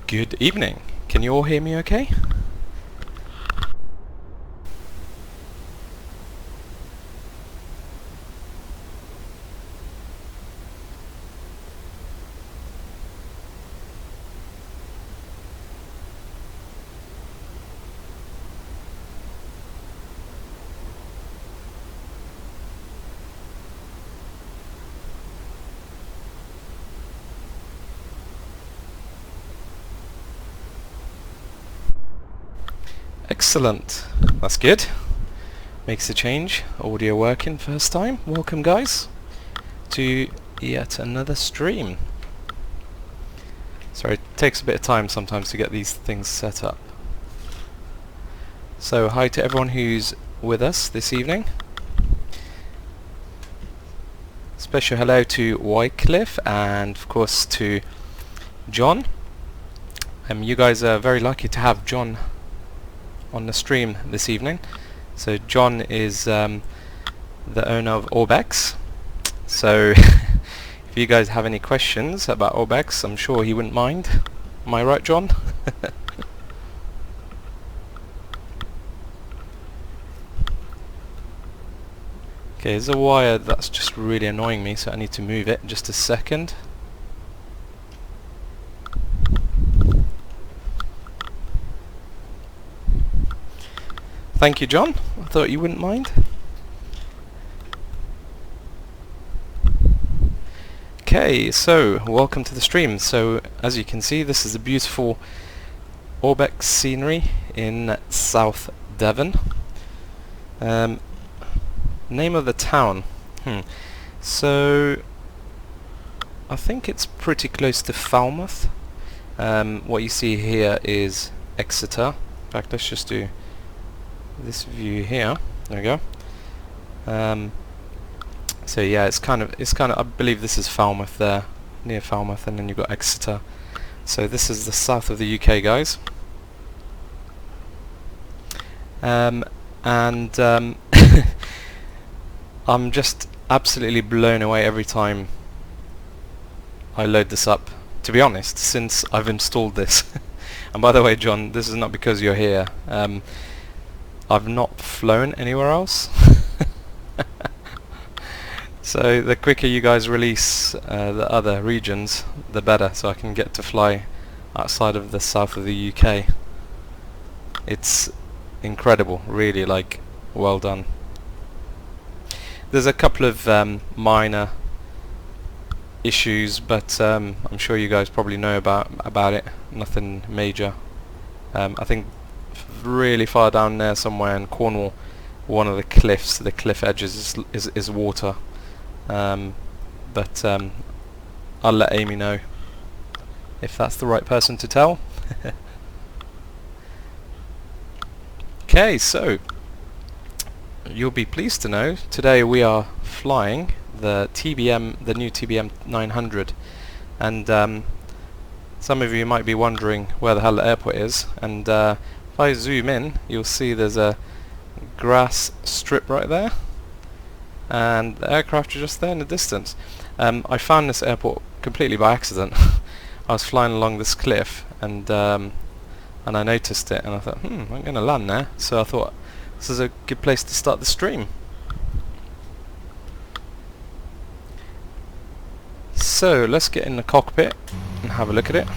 Good evening. Can you all hear me okay? Excellent. That's good. Makes a change. Audio working first time. Welcome guys to yet another stream. Sorry, it takes a bit of time sometimes to get these things set up. So hi to everyone who's with us this evening. Special hello to Wycliffe and of course to John. You guys are very lucky to have John on the stream this evening. So John is the owner of Orbex. So if you guys have any questions about Orbex, I'm sure he wouldn't mind. Am I right, John? Okay, there's a wire that's just really annoying me, so I need to move it. Just a second. Thank you, John. I thought you wouldn't mind. Okay, so welcome to the stream. So as you can see, this is a beautiful Orbex scenery in South Devon. Name of the town. So I think it's pretty close to Falmouth. What you see here is Exeter. In fact, let's just do this view here. There we go. So yeah, it's kind of I believe this is Falmouth there, near Falmouth, and then you've got Exeter. So this is the south of the UK, guys. I'm just absolutely blown away every time I load this up, to be honest, since I've installed this. And by the way, John, this is not because you're here. I've not flown anywhere else. So the quicker you guys release the other regions, the better, so I can get to fly outside of the south of the UK. It's incredible, really, like, well done. There's a couple of minor issues, but I'm sure you guys probably know about it. Nothing major. I think really far down there somewhere in Cornwall, one of the cliffs, the cliff edges is water. But I'll let Amy know if that's the right person to tell. Okay, so you'll be pleased to know today we are flying the new TBM 900, and some of you might be wondering where the hell the airport is, and if I zoom in, you'll see there's a grass strip right there, and the aircraft are just there in the distance. I found this airport completely by accident. I was flying along this cliff, and I noticed it, and I thought, I'm going to land there. So I thought this is a good place to start the stream. So let's get in the cockpit and have a look at it.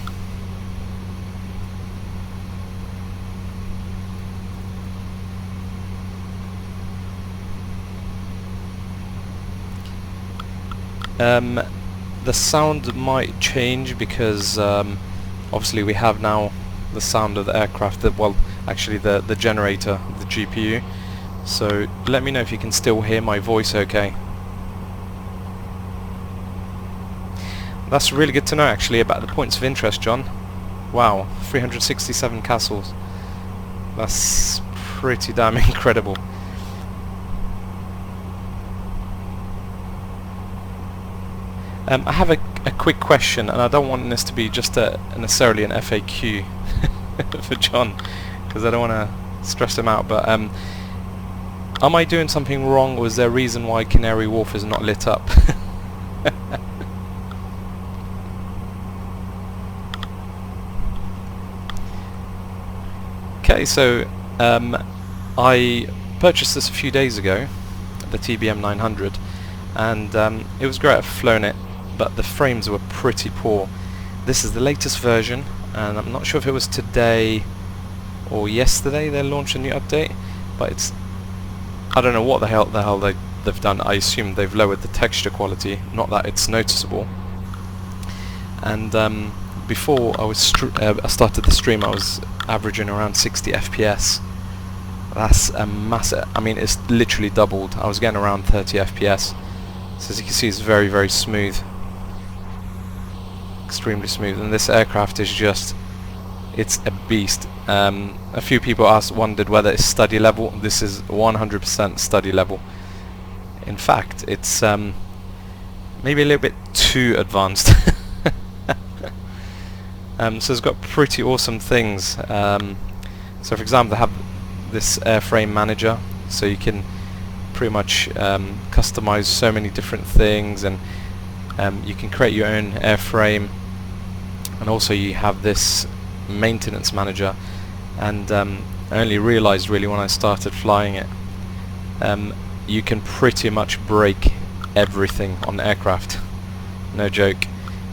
The sound might change because obviously we have now the sound of the aircraft, actually the generator, the GPU. So let me know if you can still hear my voice okay. That's really good to know, actually, about the points of interest, John. Wow, 367 castles. That's pretty damn incredible. I have a quick question, and I don't want this to be just necessarily an FAQ for John, because I don't want to stress him out, but am I doing something wrong, or is there a reason why Canary Wharf is not lit up? Okay, so I purchased this a few days ago, the TBM 900, and it was great. I've flown it, but the frames were pretty poor. This is the latest version, and I'm not sure if it was today or yesterday they launched a new update, but it's, I don't know what the hell they've done. I assume they've lowered the texture quality, not that it's noticeable. And before I started the stream, I was averaging around 60 FPS. That's a massive, I mean, it's literally doubled. I was getting around 30 FPS. So as you can see, it's very, very smooth. Extremely smooth. And this aircraft is just, it's a beast. A few people wondered whether it's study level. This is 100% study level. In fact, it's maybe a little bit too advanced. So it's got pretty awesome things. So for example, they have this airframe manager, so you can pretty much customize so many different things, and you can create your own airframe. And also you have this maintenance manager, and I only realized really when I started flying it, you can pretty much break everything on the aircraft, no joke.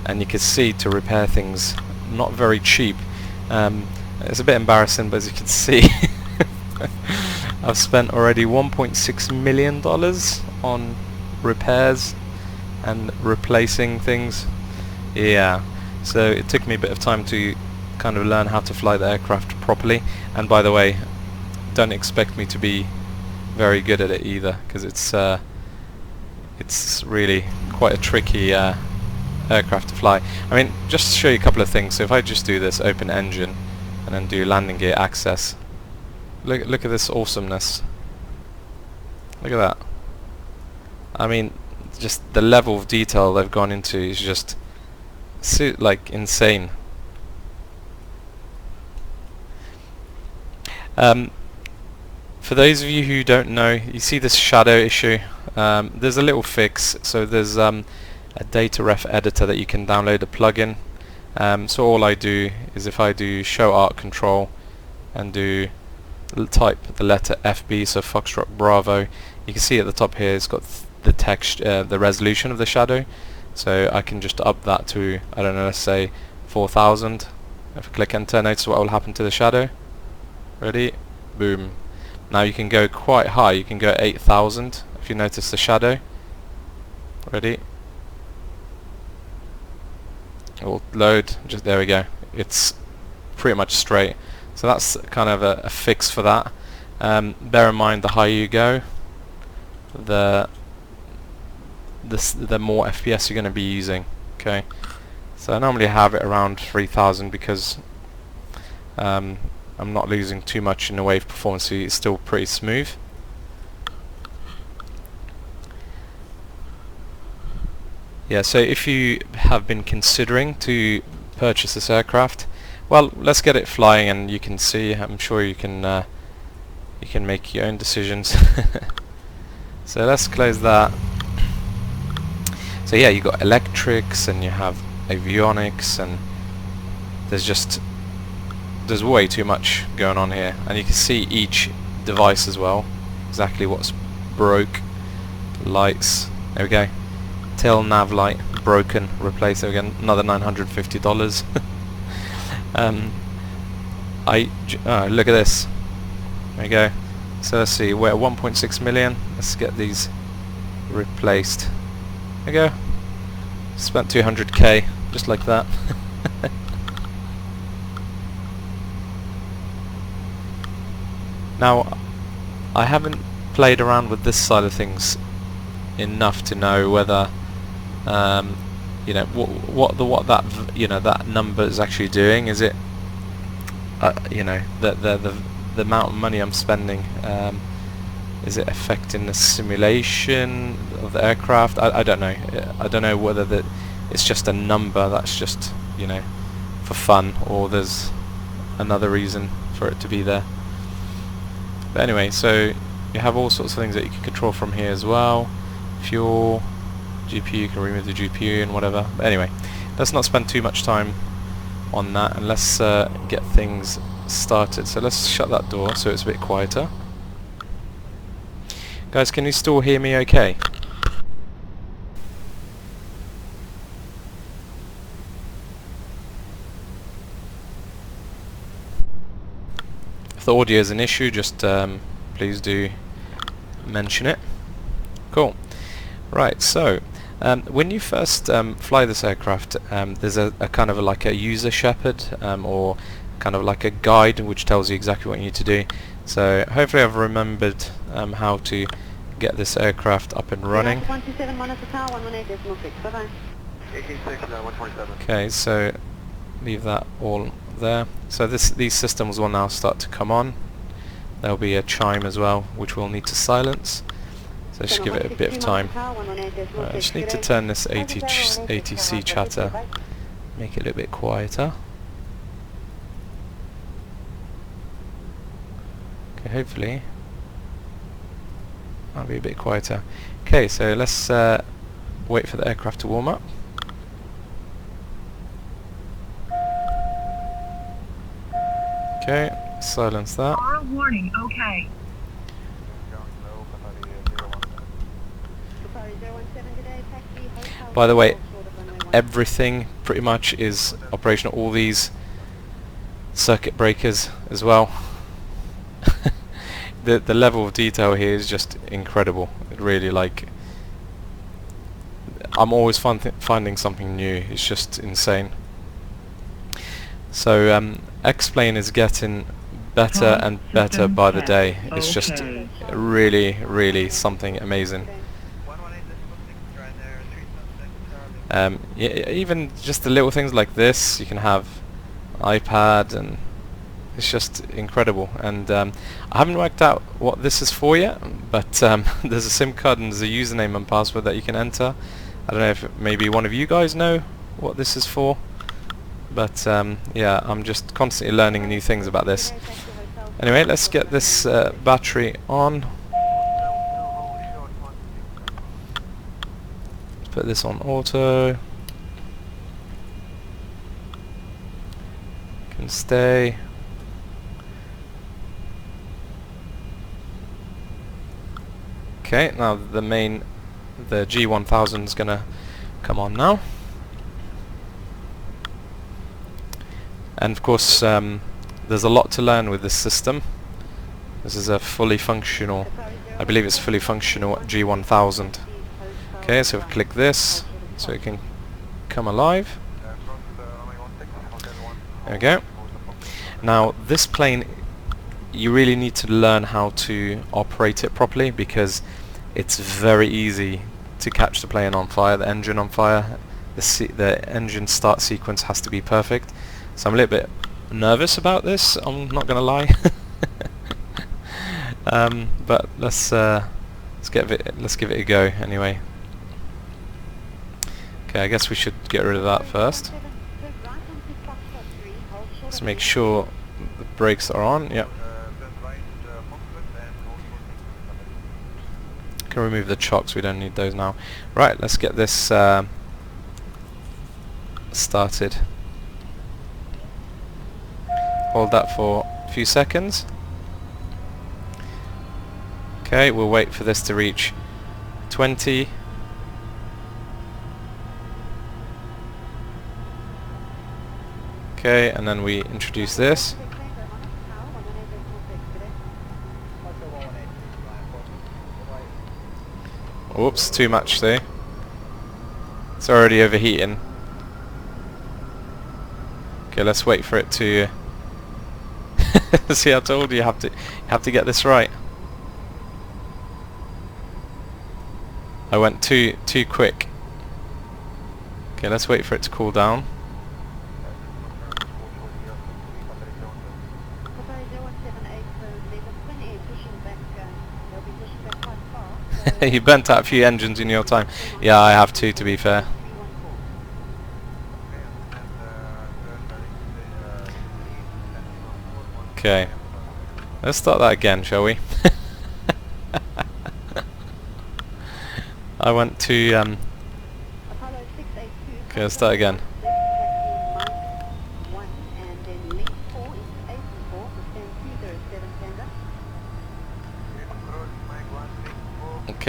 And you can see, to repair things, not very cheap. It's a bit embarrassing, but as you can see, I've spent already $1.6 million on repairs and replacing things. Yeah, so it took me a bit of time to kind of learn how to fly the aircraft properly. And by the way, don't expect me to be very good at it either, because it's really quite a tricky aircraft to fly. I mean, just to show you a couple of things. So if I just do this, open engine, and then do landing gear access, look at this awesomeness. Look at that. I mean, just the level of detail they've gone into is just like insane. For those of you who don't know, you see this shadow issue. There's a little fix. So there's a data ref editor that you can download, a plugin. So all I do is, if I do show art control and do type the letter FB, so Foxtrot Bravo, you can see at the top here it's got the text, the resolution of the shadow. So I can just up that to, I don't know, let's say 4000. If I click enter, notice what will happen to the shadow. Ready? Boom. Now you can go quite high. You can go 8000 if you notice the shadow. Ready? It will load. Just there we go. It's pretty much straight. So that's kind of a fix for that. Bear in mind, the higher you go, the more FPS you're going to be using. Okay. So I normally have it around 3000 because I'm not losing too much in the way of performance. So it's still pretty smooth. Yeah, so if you have been considering to purchase this aircraft, well, let's get it flying, and you can see, I'm sure you can make your own decisions. So let's close that. So yeah, you got electrics and you have avionics, and there's way too much going on here, and you can see each device as well, exactly what's broke. Lights, there we go. Tail nav light broken, replace it again, another $950. Look at this. There we go. So let's see, we're at 1.6 million. Let's get these replaced. There we go. Spent 200k just like that. Now, I haven't played around with this side of things enough to know whether you know what that number is actually doing. Is it you know, the amount of money I'm spending, is it affecting the simulation of the aircraft? I don't know. I don't know whether it's just a number that's just, you know, for fun, or there's another reason for it to be there. But anyway, so you have all sorts of things that you can control from here as well. Fuel, GPU, you can remove the GPU and whatever. But anyway, let's not spend too much time on that, and let's get things started. So let's shut that door so it's a bit quieter. Guys, can you still hear me okay? If the audio is an issue, just please do mention it. Cool. Right, so when you first fly this aircraft, there's a kind of like a user shepherd or kind of like a guide which tells you exactly what you need to do. So hopefully I've remembered how to get this aircraft up and running. Okay, so leave that all there. So these systems will now start to come on. There'll be a chime as well, which we'll need to silence. So just give it a bit of time. I just need to turn this ATC chatter, make it a little bit quieter. Okay, hopefully I'll be a bit quieter. Okay, so let's wait for the aircraft to warm up. Okay, silence that. Warning, okay. By the way, everything pretty much is operational. All these circuit breakers as well. The level of detail here is just incredible. It really, like, I'm always finding something new. It's just insane. So X-Plane is getting better and better by the day. It's just really, really something amazing. Yeah, even just the little things like this, you can have iPad, and it's just incredible. And I haven't worked out what this is for yet, but there's a SIM card and there's a username and password that you can enter. I don't know if maybe one of you guys know what this is for, but yeah, I'm just constantly learning new things about this. Anyway, let's get this battery on. Let's put this on auto. Can stay. Okay, now the G1000 is gonna come on now. And of course there's a lot to learn with this system. This is a fully functional, I believe it's fully functional G1000. Okay, so we click this so it can come alive. There we go. Now this plane, you really need to learn how to operate it properly, because it's very easy to catch the plane on fire, the engine on fire. The engine start sequence has to be perfect. So I'm a little bit nervous about this, I'm not gonna lie. But let's give it a go anyway. Okay, I guess we should get rid of that first. Let's make sure the brakes are on. Yep. Can remove the chocks, we don't need those now. Right, let's get this started. Hold that for a few seconds. Okay, we'll wait for this to reach 20. Okay, and then we introduce this. Oops, too much there. It's already overheating. Okay, let's wait for it to see, I told you, you have to get this right. I went too quick. Okay, let's wait for it to cool down. You burnt out a few engines in your time. Yeah, I have to be fair. Okay, let's start that again, shall we? I went to okay, let's start again.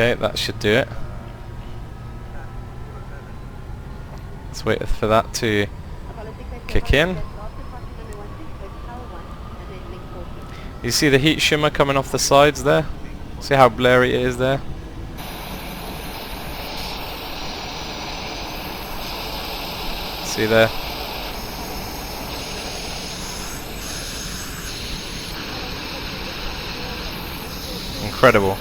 Okay, that should do it. Let's wait for that to kick in. You see the heat shimmer coming off the sides there? See how blurry it is there? See there? Incredible.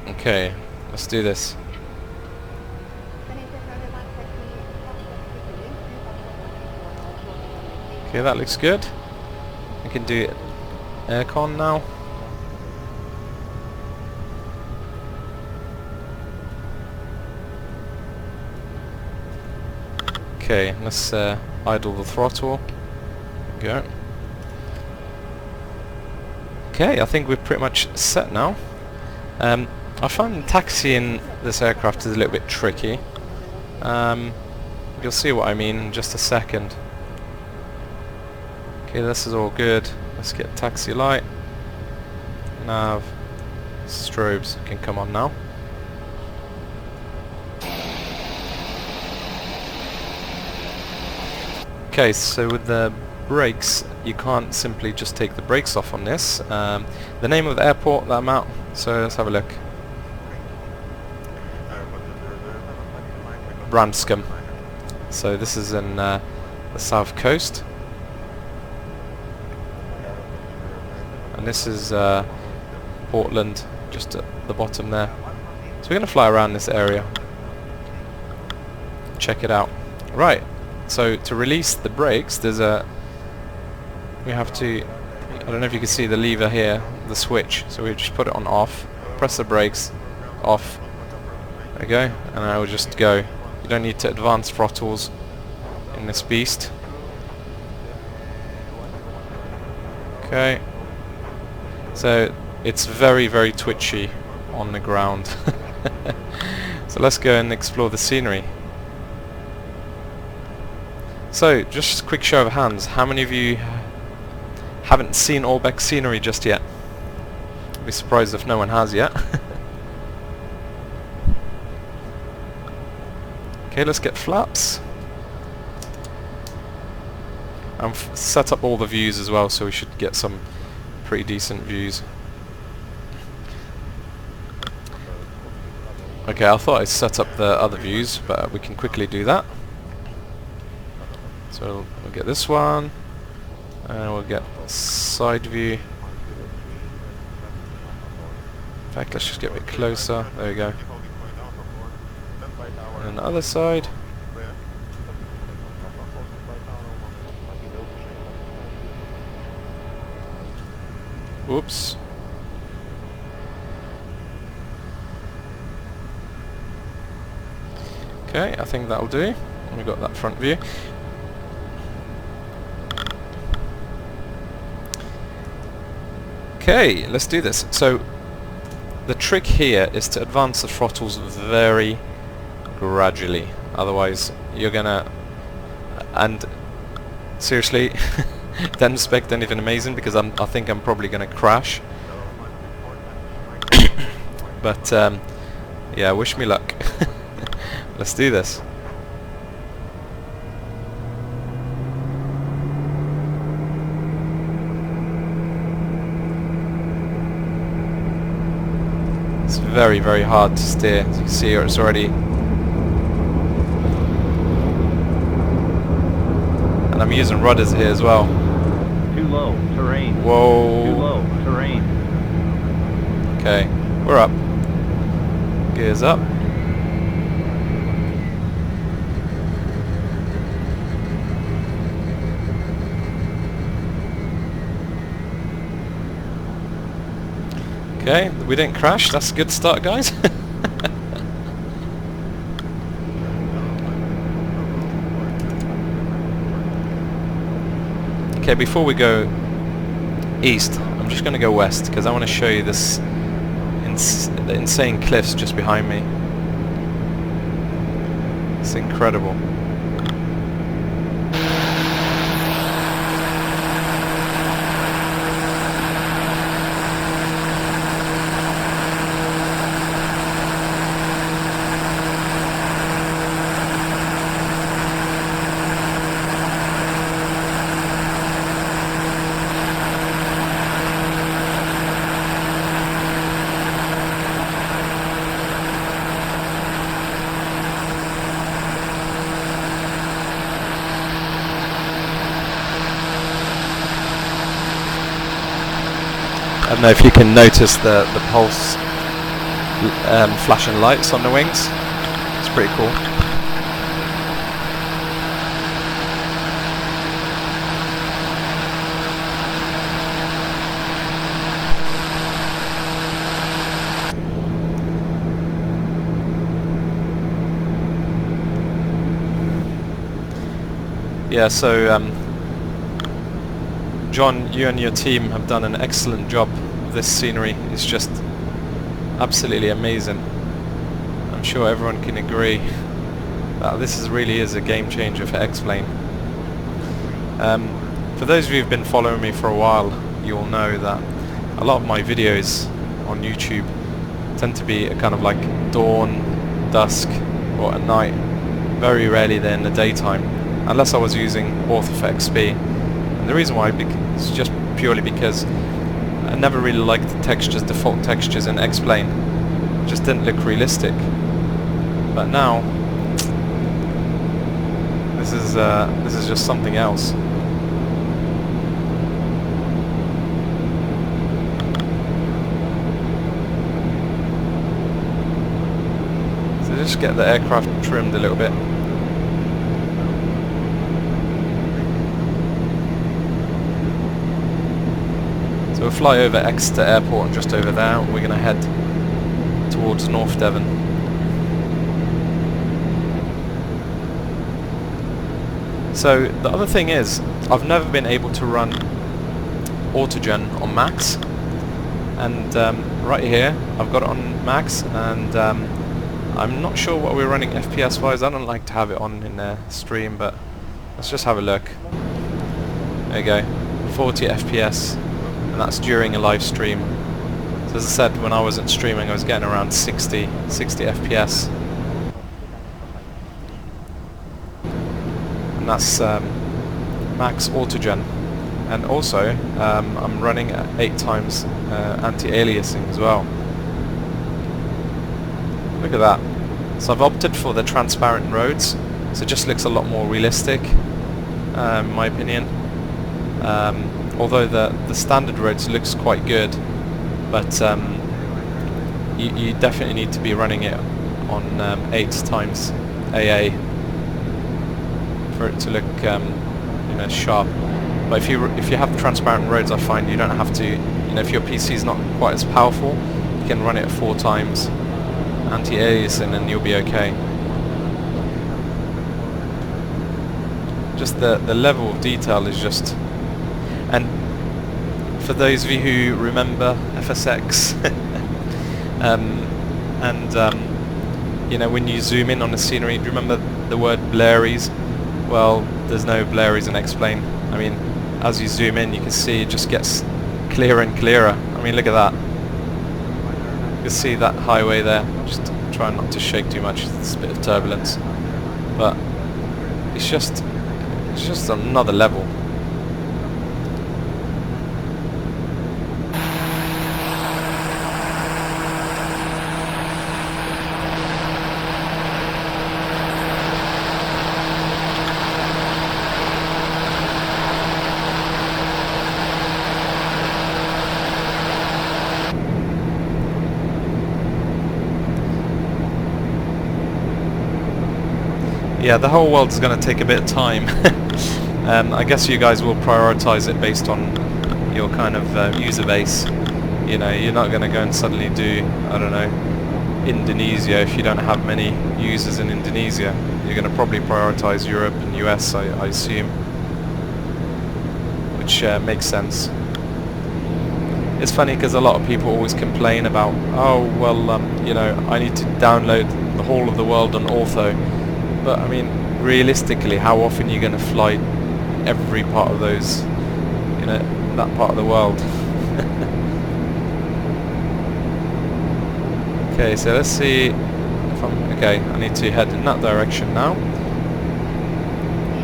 Okay, let's do this. Okay, that looks good. I can do aircon now. Okay, let's idle the throttle. There we go. Okay, I think we're pretty much set now. I find taxiing this aircraft is a little bit tricky. You'll see what I mean in just a second. Okay, this is all good. Let's get taxi light. Nav. Strobes can come on now. Okay, so with the brakes, you can't simply just take the brakes off on this. The name of the airport that I'm at, so let's have a look. Branscombe. So this is in the south coast. And this is Portland, just at the bottom there. So we're going to fly around this area. Check it out. Right, so to release the brakes, we have to, I don't know if you can see the lever here, the switch. So we just put it on off, press the brakes, off. There we go, and I will just go. You don't need to advance throttles in this beast. Okay. So it's very, very twitchy on the ground. So let's go and explore the scenery. So just a quick show of hands, how many of you haven't seen Orbeck scenery just yet? I'd be surprised if no one has yet. Okay, let's get flaps. And set up all the views as well, so we should get some pretty decent views. Okay, I thought I set up the other views, but we can quickly do that. So we'll get this one, and we'll get side view. In fact, let's just get a bit closer. There we go. And the other side. Oops. Okay, I think that'll do. We've got that front view. Okay, let's do this. So the trick here is to advance the throttles very gradually, otherwise you're gonna, and seriously, don't expect anything amazing, because I think I'm probably gonna crash. But yeah, wish me luck. Let's do this. It's very, very hard to steer. As you can see here, it's already, and I'm using rudders here as well. Too low, terrain. Whoa. Too low, terrain. Okay, we're up. Gears up. Okay, we didn't crash. That's a good start, guys. Okay, before we go east, I'm I'm just going to go west because I want to show you this the insane cliffs just behind me. It's incredible. I don't know if you can notice the pulse flashing lights on the wings. It's pretty cool. Yeah, so John, you and your team have done an excellent job. This scenery is just absolutely amazing. I'm sure everyone can agree that this really is a game changer for X-Plane. For those of you who've been following me for a while, you'll know that a lot of my videos on YouTube tend to be a kind of like dawn, dusk, or at night. Very rarely they're in the daytime, unless I was using AutoFXP. And the reason why is just purely because I never really liked the textures, default textures in X-Plane. It just didn't look realistic. But now, this is just something else. So just get the aircraft trimmed a little bit. So we'll fly over Exeter Airport and just over there we're going to head towards North Devon. So the other thing is, I've never been able to run Autogen on Max, and right here I've got it on Max, and I'm not sure what we're running FPS wise. I don't like to have it on in the stream, but let's just have a look. There you go, 40 FPS. And that's during a live stream. So as I said, when I wasn't streaming I was getting around 60 FPS. And that's max autogen. And also I'm running at 8 times anti-aliasing as well. Look at that. So I've opted for the transparent roads, so it just looks a lot more realistic in my opinion. Although the standard roads looks quite good, but you definitely need to be running it on 8 times AA for it to look you know, sharp. But if you have transparent roads, I find you don't have to, you know, if your PC is not quite as powerful, you can run it at 4 times anti-aliasing and you'll be okay. Just the level of detail is just. And for those of you who remember FSX, you know, when you zoom in on the scenery, do you remember the word blurries? Well, there's no blurries in X-Plane. I mean, as you zoom in, you can see it just gets clearer and clearer. I mean, look at that. You can see that highway there. Just trying not to shake too much. It's a bit of turbulence, but it's just another level. Yeah, the whole world's going to take a bit of time. I guess you guys will prioritize it based on your kind of user base. You know, you're not going to go and suddenly do, I don't know, Indonesia if you don't have many users in Indonesia. You're going to probably prioritize Europe and US, I assume, which makes sense. it's funny because a lot of people always complain about, oh well, you know, I need to download the whole of the world on Ortho. But I mean, realistically, how often are you going to fly every part of those, you know, that part of the world? Okay, so let's see if I'm okay. I need to head in that direction now.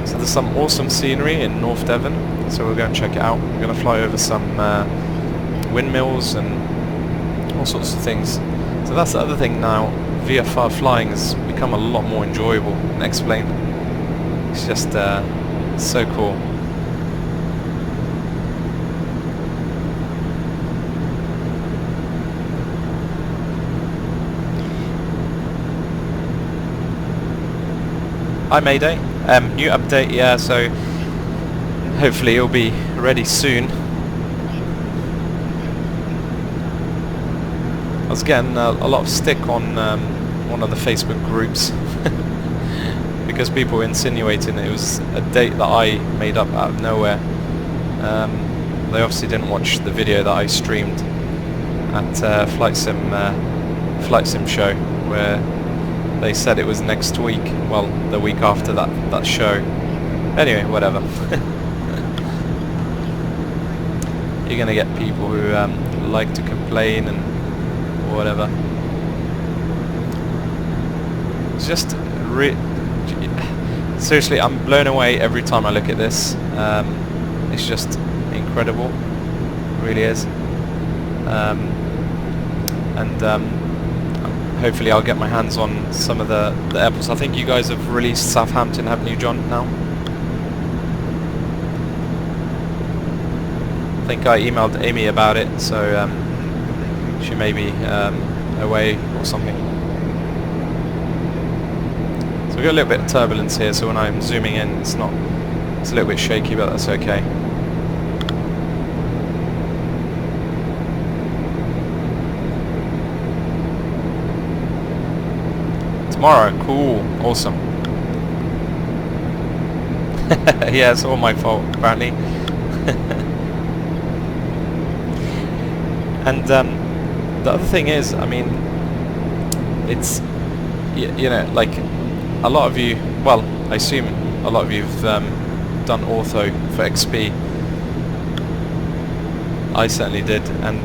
So there's some awesome scenery in North Devon, so we'll go and check it out. We're going to fly over some windmills and all sorts of things. So that's the other thing now. VFR flying has become a lot more enjoyable and explained. It's just so cool. Hi Mayday. New update, yeah, so hopefully it'll be ready soon. I was getting a lot of stick on one of the Facebook groups because people were insinuating it was a date that I made up out of nowhere. They obviously didn't watch the video that I streamed at Flight Sim show, where they said it was next week, well, the week after that show. Anyway, whatever. You're gonna get people who like to complain and whatever. It's just seriously, I'm blown away every time I look at this. It's just incredible, it really is. Hopefully I'll get my hands on some of the airports. I think you guys have released Southampton, haven't you, John, now? I think I emailed Amy about it, so she may be away or something. So we've got a little bit of turbulence here, so when I'm zooming in it's a little bit shaky, but that's okay. Tomorrow, cool, awesome. Yeah, it's all my fault, apparently. And the other thing is, I mean, it's, you know, like, a lot of you, well, I assume a lot of you have done Ortho for XP. I certainly did, and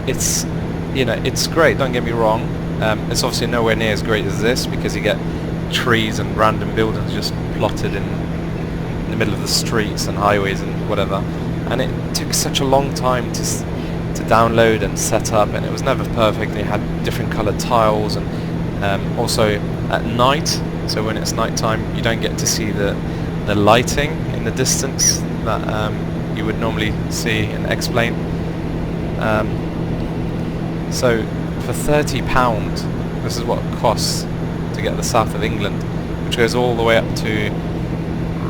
it's, you know, it's great, don't get me wrong. It's obviously nowhere near as great as this, because you get trees and random buildings just plotted in the middle of the streets and highways and whatever, and it took such a long time to download and set up, and it was never perfect. It had different coloured tiles, and also at night, so when it's night time you don't get to see the lighting in the distance that you would normally see in X-Plane. So for £30, this is what it costs to get the south of England, which goes all the way up to,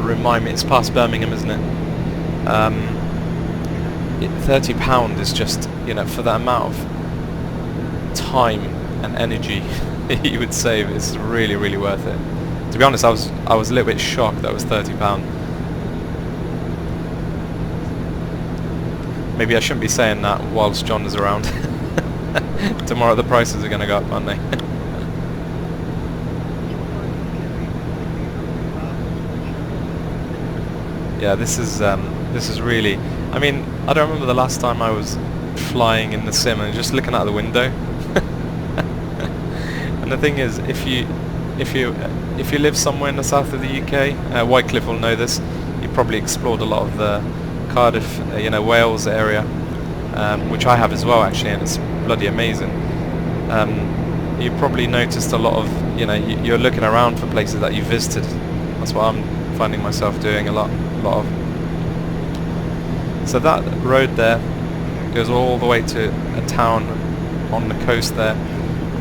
remind me, it's past Birmingham, isn't it? £30 is just, you know, for the amount of time and energy you would save, it's really, really worth it. To be honest, I was a little bit shocked that it was £30. Maybe I shouldn't be saying that whilst John is around. Tomorrow the prices are going to go up, aren't they? Yeah, this is really, I mean, I don't remember the last time I was flying in the sim and just looking out the window. And the thing is, if you live somewhere in the south of the UK, Wycliffe will know this. You probably explored a lot of the Cardiff, you know, Wales area, which I have as well actually, and it's bloody amazing. You probably noticed a lot of, you know, you're looking around for places that you visited. That's what I'm finding myself doing a lot of. So that road there goes all the way to a town on the coast there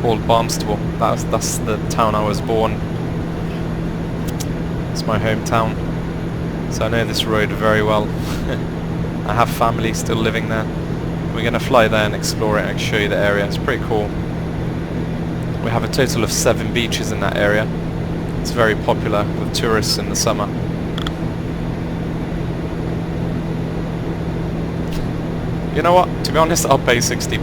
called Barnstable. That's the town I was born. It's my hometown, so I know this road very well. I have family still living there. We're going to fly there and explore it and show you the area. It's pretty cool. We have a total of 7 beaches in that area. It's very popular with tourists in the summer. You know what? To be honest, I'll pay £60.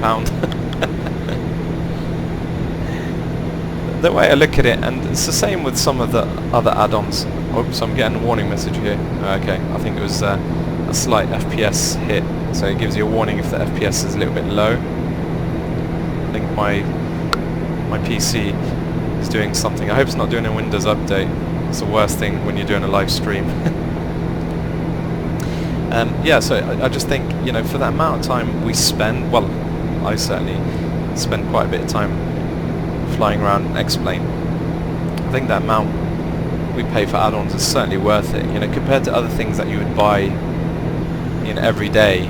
The way I look at it, and it's the same with some of the other add-ons. Oops, I'm getting a warning message here. Okay, I think it was a slight FPS hit, so it gives you a warning if the FPS is a little bit low. I think my PC is doing something. I hope it's not doing a Windows update. It's the worst thing when you're doing a live stream. Yeah, so I just think, you know, for that amount of time we spend, well, I certainly spend quite a bit of time flying around X-Plane. I think that amount we pay for add-ons is certainly worth it. You know, compared to other things that you would buy, you know, every day,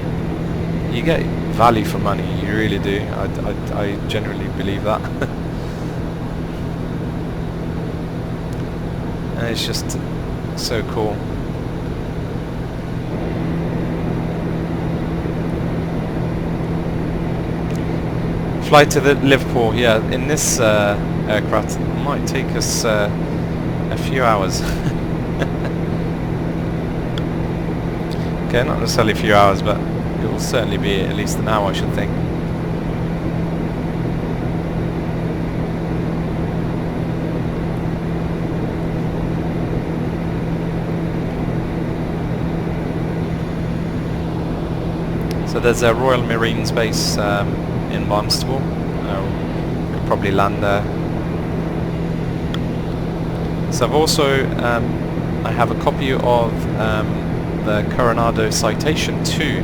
you get value for money. You really do. I genuinely believe that. And it's just so cool. Flight to the Liverpool, yeah, in this aircraft it might take us a few hours. Okay, not necessarily a few hours, but it will certainly be at least an hour, I should think. So there's a Royal Marines base in Barnstable. Could probably land there. So I've also I have a copy of the Coronado Citation 2.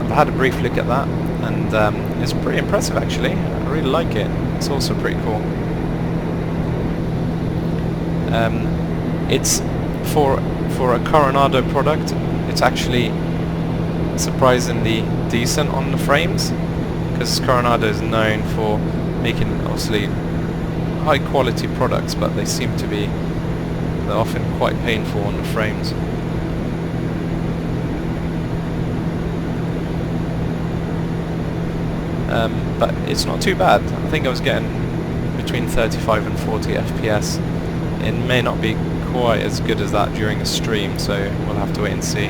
I've had a brief look at that, and it's pretty impressive actually. I really like it. It's also pretty cool. It's for a Coronado product. It's actually surprisingly decent on the frames, because Coronado is known for making obviously high quality products, but they seem to be, they're often quite painful on the frames. But it's not too bad. I think I was getting between 35 and 40 FPS. It may not be quite as good as that during a stream, so we'll have to wait and see.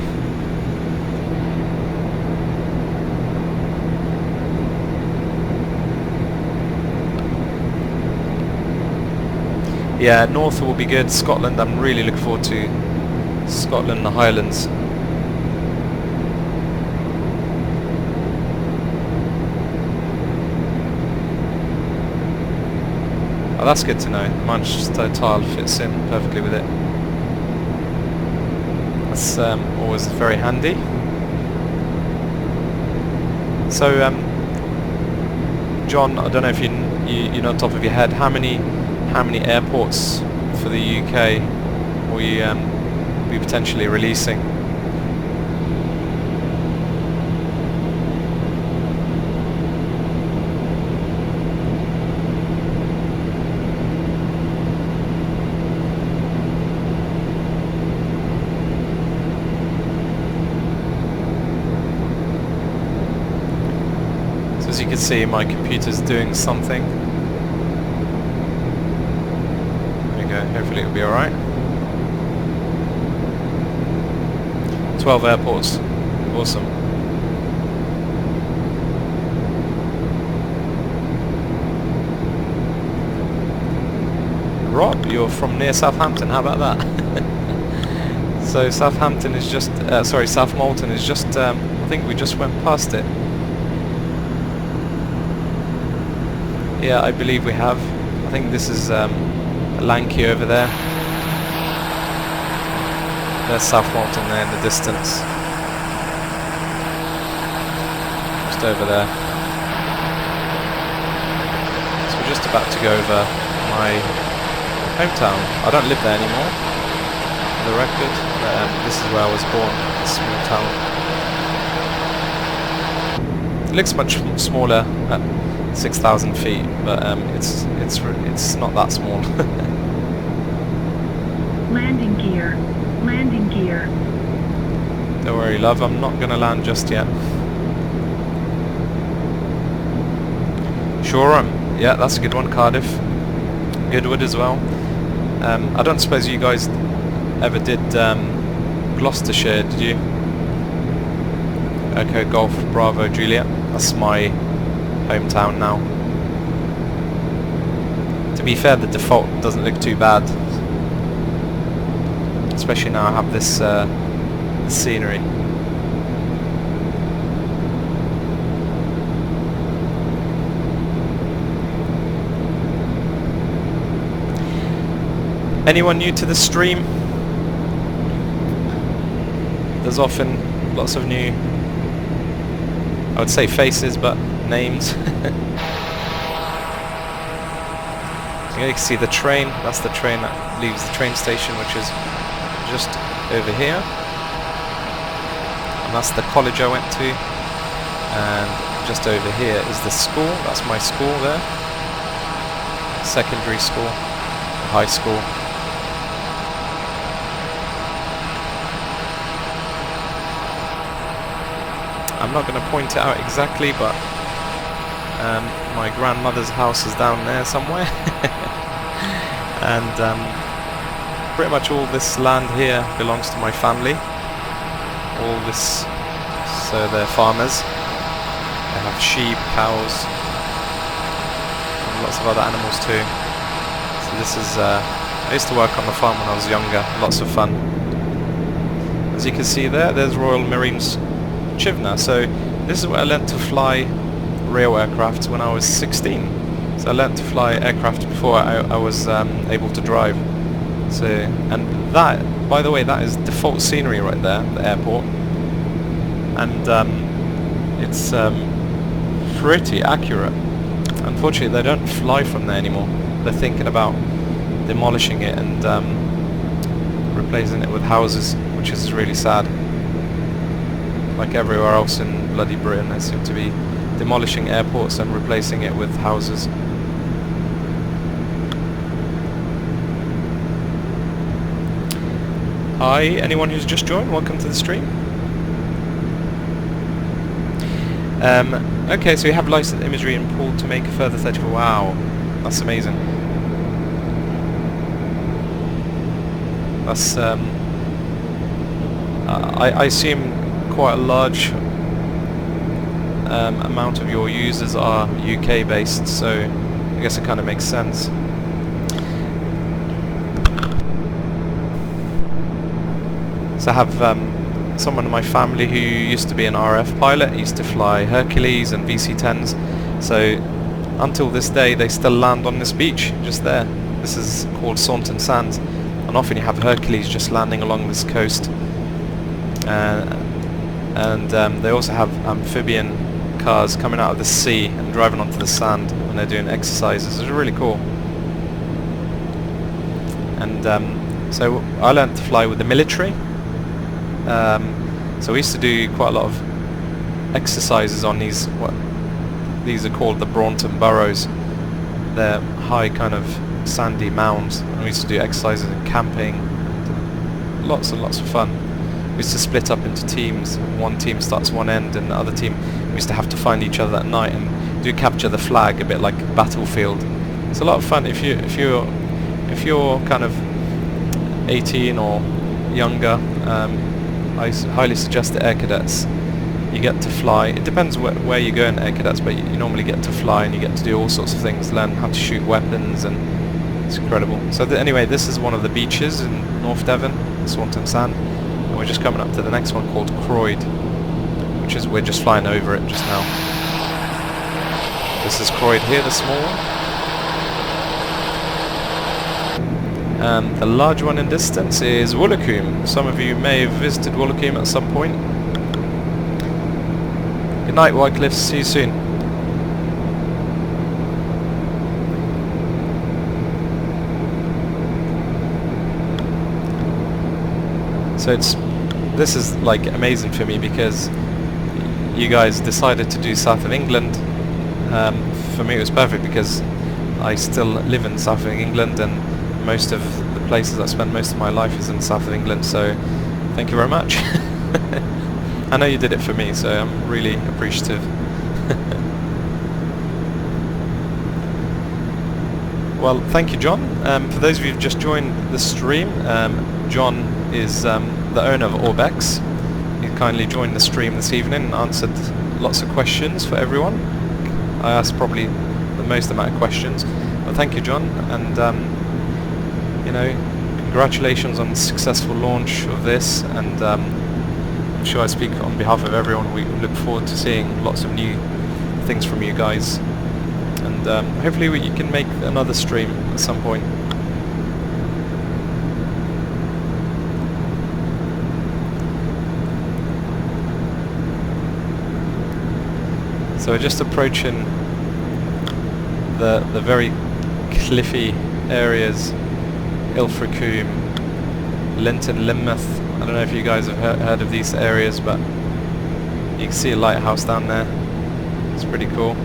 Yeah, North will be good. Scotland, I'm really looking forward to Scotland and the Highlands. Oh, that's good to know. The Manchester tile fits in perfectly with it. That's always very handy. So, John, I don't know if you know on top of your head, how many airports for the UK will you be potentially releasing? So as you can see, my computer's doing something. Hopefully it'll be alright. 12 airports. Awesome. Rob, you're from near Southampton, how about that? So Southampton is just, sorry, South Molton is just, I think we just went past it. Yeah, I believe we have. I think this is Lanky over there. There's South Molton there in the distance. Just over there. So we're just about to go over my hometown. I don't live there anymore, for the record. This is where I was born, a small town. It looks much smaller at 6,000 feet, but it's not that small. Landing gear. Landing gear. Don't worry, love, I'm not going to land just yet. Shoreham. Yeah, that's a good one. Cardiff. Goodwood as well. I don't suppose you guys ever did Gloucestershire, did you? Echo Golf Bravo Juliet. That's my hometown now. To be fair, the default doesn't look too bad, especially now I have this scenery. Anyone new to the stream? There's often lots of new, I would say faces, but names. You can see the train. That's the train that leaves the train station, which is just over here. And that's the college I went to. And just over here is the school. That's my school there. Secondary school, high school. I'm not going to point it out exactly, but my grandmother's house is down there somewhere. And pretty much all this land here belongs to my family. All this, so they're farmers. They have sheep, cows, and lots of other animals too. So this is, I used to work on the farm when I was younger, lots of fun. As you can see there, there's Royal Marines Chivna. So this is where I learnt to fly real aircraft when I was 16. So I learnt to fly aircraft before I was able to drive. So, and that, by the way, that is default scenery right there, the airport. And it's pretty accurate. Unfortunately, they don't fly from there anymore. They're thinking about demolishing it and replacing it with houses, which is really sad. Like everywhere else in bloody Britain, they seem to be demolishing airports and replacing it with houses. Hi, anyone who's just joined, welcome to the stream. Okay, so we have licensed imagery and pulled to make a further 34. Wow, that's amazing. That's I assume quite a large amount of your users are UK based, so I guess it kind of makes sense. So I have someone in my family who used to be an RF pilot. He used to fly Hercules and VC-10s, so until this day they still land on this beach just there. This is called Saunton Sands, and often you have Hercules just landing along this coast. And they also have amphibian cars coming out of the sea and driving onto the sand when they're doing exercises. It's really cool. And so I learned to fly with the military. So we used to do quite a lot of exercises on these, what these are called, the Braunton Burrows. They're high kind of sandy mounds, and we used to do exercises and camping, and lots and lots of fun. We used to split up into teams. One team starts one end and the other team, we used to have to find each other at night and do capture the flag, a bit like Battlefield. It's a lot of fun. If you're kind of 18 or younger, I highly suggest the Air Cadets. You get to fly. It depends where you go in Air Cadets, but you normally get to fly and you get to do all sorts of things, learn how to shoot weapons, and it's incredible. So anyway, this is one of the beaches in North Devon, Swanton Sand. We're just coming up to the next one called Croyd, which is, we're just flying over it just now. This is Croyd here, the small one. And the large one in distance is Woolacombe. Some of you may have visited Woolacombe at some point. Good night, Whitecliff. See you soon. So this is like amazing for me because you guys decided to do south of England. For me it was perfect because I still live in south of England, and most of the places I spend most of my life is in the south of England, so thank you very much. I know you did it for me, so I'm really appreciative. Well, thank you, John. For those of you who've just joined the stream, John is the owner of Orbex. kindly joined the stream this evening and answered lots of questions for everyone. I asked probably the most amount of questions, but thank you, John, and you know, congratulations on the successful launch of this, and I'm sure I speak on behalf of everyone. We look forward to seeing lots of new things from you guys, and hopefully you can make another stream at some point. So we're just approaching the very cliffy areas, Ilfracombe, Linton, Lynmouth. I don't know if you guys have heard of these areas, but you can see a lighthouse down there. It's pretty cool.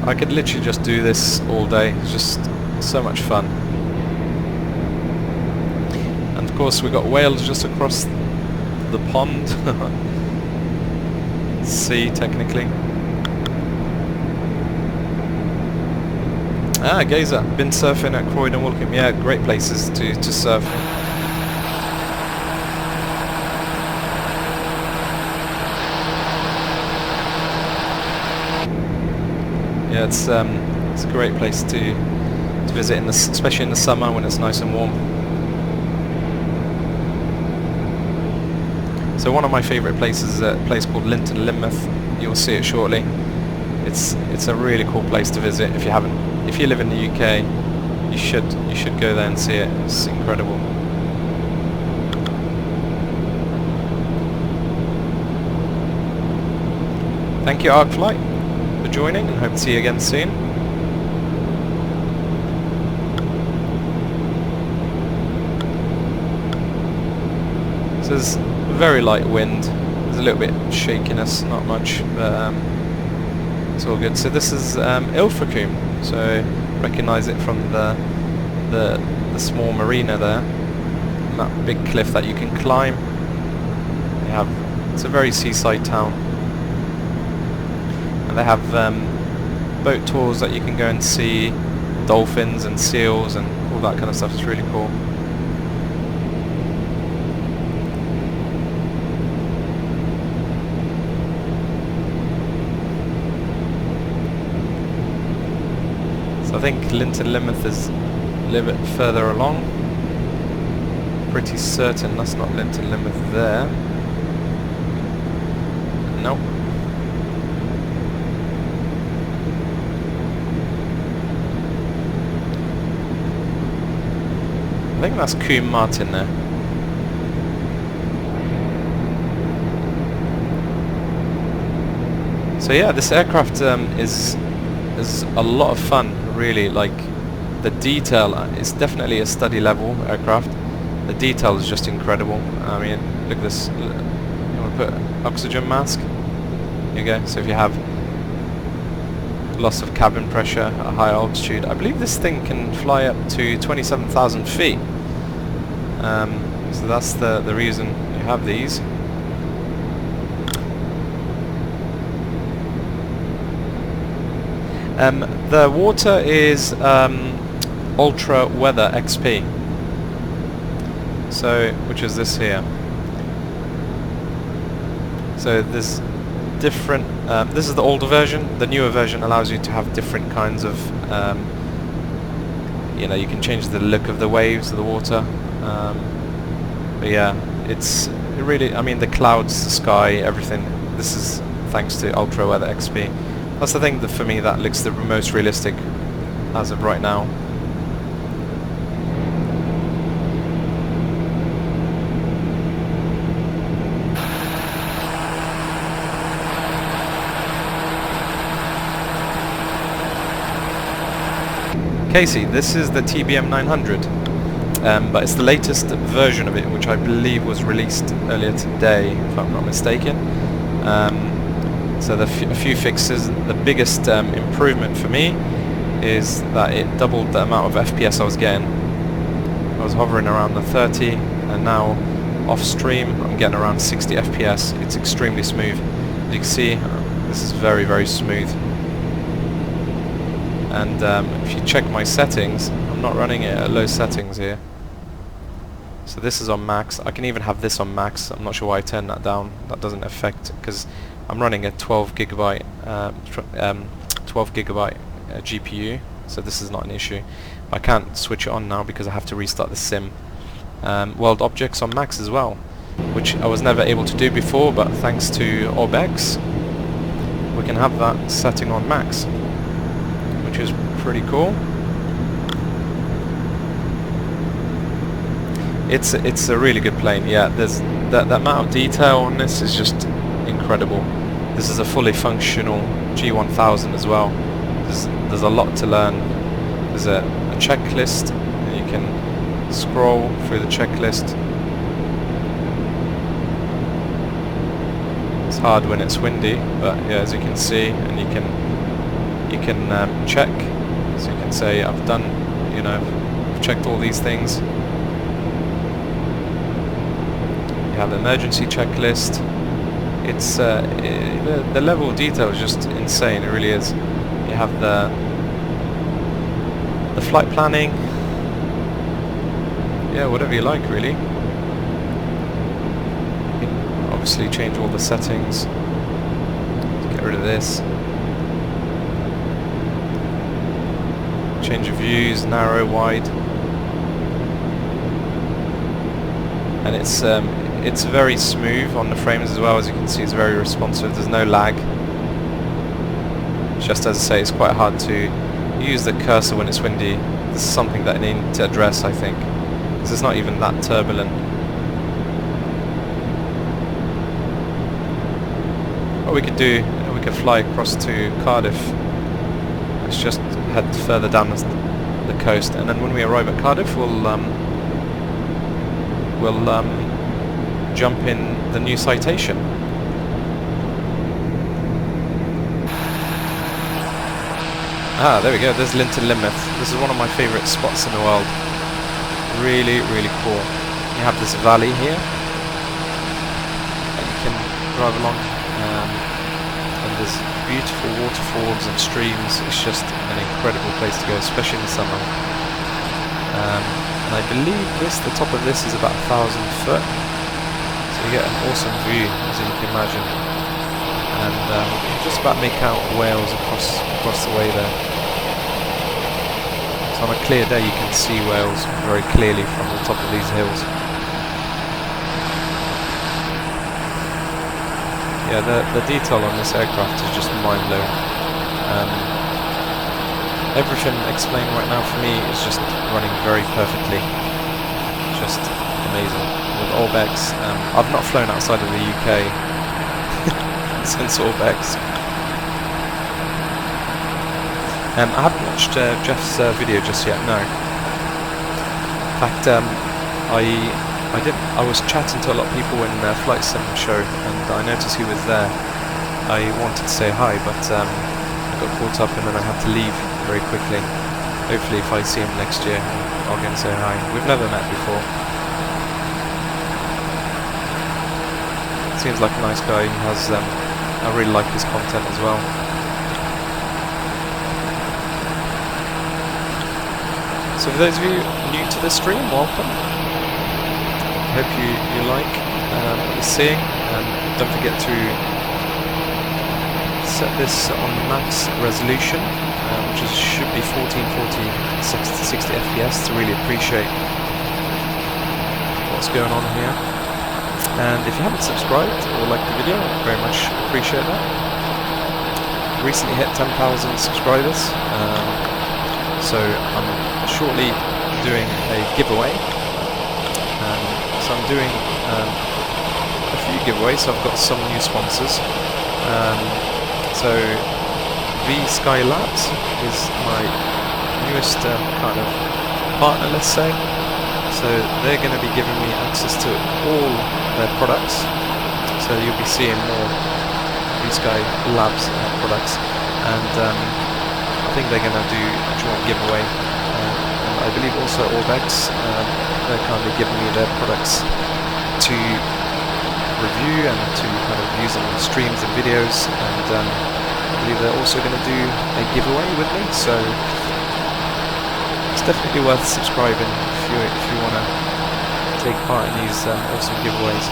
I could literally just do this all day. It's just so much fun. And of course we've got Wales just across the pond. Sea, technically. Ah, Gazer. Been surfing at Croydon, Woolcombe. Yeah, great places to surf. Yeah, it's a great place to visit, especially in the summer when it's nice and warm. So one of my favourite places is a place called Linton, Lynmouth. You'll see it shortly. It's a really cool place to visit. If you haven't, if you live in the UK, you should go there and see it. It's incredible. Thank you, Arcflight, for joining, and hope to see you again soon. So there's very light wind. There's a little bit of shakiness, not much, but it's all good. So this is Ilfracombe. So recognise it from the small marina there, and that big cliff that you can climb. It's a very seaside town. And they have boat tours that you can go and see dolphins and seals and all that kind of stuff. It's really cool. So I think Linton, Lynmouth is a little bit further along. Pretty certain that's not Linton, Lynmouth there. Nope. I think that's Combe Martin there. So yeah, this aircraft is a lot of fun, really. Like, the detail is definitely a study level aircraft. The detail is just incredible. I mean, look at this. You want to put oxygen mask? Here you go. So if you have loss of cabin pressure at a high altitude, I believe this thing can fly up to 27,000 feet. So that's the reason you have these. The water is Ultra Weather XP. So, which is this here. So there's different. This is the older version. The newer version allows you to have different kinds of. You know, you can change the look of the waves of the water. But yeah, it really. I mean, the clouds, the sky, everything. This is thanks to Ultra Weather XP. That's the thing that for me that looks the most realistic as of right now. Casey, this is the TBM 900, but it's the latest version of it, which I believe was released earlier today, if I'm not mistaken. So a few fixes. The biggest improvement for me is that it doubled the amount of FPS I was getting. I was hovering around the 30, and now off stream I'm getting around 60 FPS. It's extremely smooth. As you can see, this is very, very smooth. And if you check my settings, I'm I'm not running it at low settings here. So this is on max. I can even have this on max. I'm not sure why I turned that down. That doesn't affect, because I'm running a 12 gigabyte GPU, so this is not an issue. I can't switch it on now because I have to restart the sim. World objects on max as well, which I was never able to do before, but thanks to OrbX we can have that setting on max, which is pretty cool. It's a really good plane. Yeah, there's that amount of detail on this is just incredible. This is a fully functional G1000 as well. There's a lot to learn. There's a checklist, and you can scroll through the checklist. It's hard when it's windy, but yeah, as you can see, and you can check. So you can say, I've done, you know, I've checked all these things. You have the emergency checklist. It's the level of detail is just insane. It really is. You have the flight planning. Yeah, whatever you like, really. You can obviously change all the settings. Get rid of this. Change of views, narrow, wide, and it's very smooth on the frames as well. As you can see, it's very responsive. There's no lag. Just as I say, it's quite hard to use the cursor when it's windy. This is something that I need to address, I think, because it's not even that turbulent. What we could do, we could fly across to Cardiff. Let's just head further down the coast, and then when we arrive at Cardiff, we'll jump in the new citation. Ah, there we go. There's Linton Lynmouth. This is one of my favourite spots in the world. Really, really cool. You have this valley here that you can drive along, and there's beautiful waterfalls and streams. It's just an incredible place to go, especially in the summer. And I believe the top of this is about 1,000 foot, so you get an awesome view, as you can imagine. And you can just about make out Wales across the way there. So on a clear day you can see Wales very clearly from the top of these hills. Yeah, the detail on this aircraft is just mind-blowing. Everything explained right now for me is just running very perfectly. Just amazing. With OrbX, I've not flown outside of the UK since OrbX. I haven't watched Jeff's video just yet, no. In fact, I was chatting to a lot of people in the Flight Sim show, and I noticed he was there. I wanted to say hi, but I got caught up and then I had to leave very quickly. Hopefully if I see him next year, I'll go and say hi. We've never met before. Seems like a nice guy. He has, I really like his content as well. So for those of you new to the stream, welcome. I hope you like what you're seeing, and don't forget to set this on max resolution, which should be 1440 60 FPS to really appreciate what's going on here. And if you haven't subscribed or liked the video, I very much appreciate that. Recently hit 10,000 subscribers, so I'm shortly doing a giveaway. So I'm doing a few giveaways, so I've got some new sponsors. So V-Sky Labs is my newest kind of partner, let's say. So they're going to be giving me access to all their products. So you'll be seeing more V-Sky Labs products. And I think they're going to do a joint giveaway. And I believe also OrbX, they're kind of giving me their products to review and to kind of use on streams and videos. And I believe they're also going to do a giveaway with me. So it's definitely worth subscribing if you want to take part in these awesome giveaways.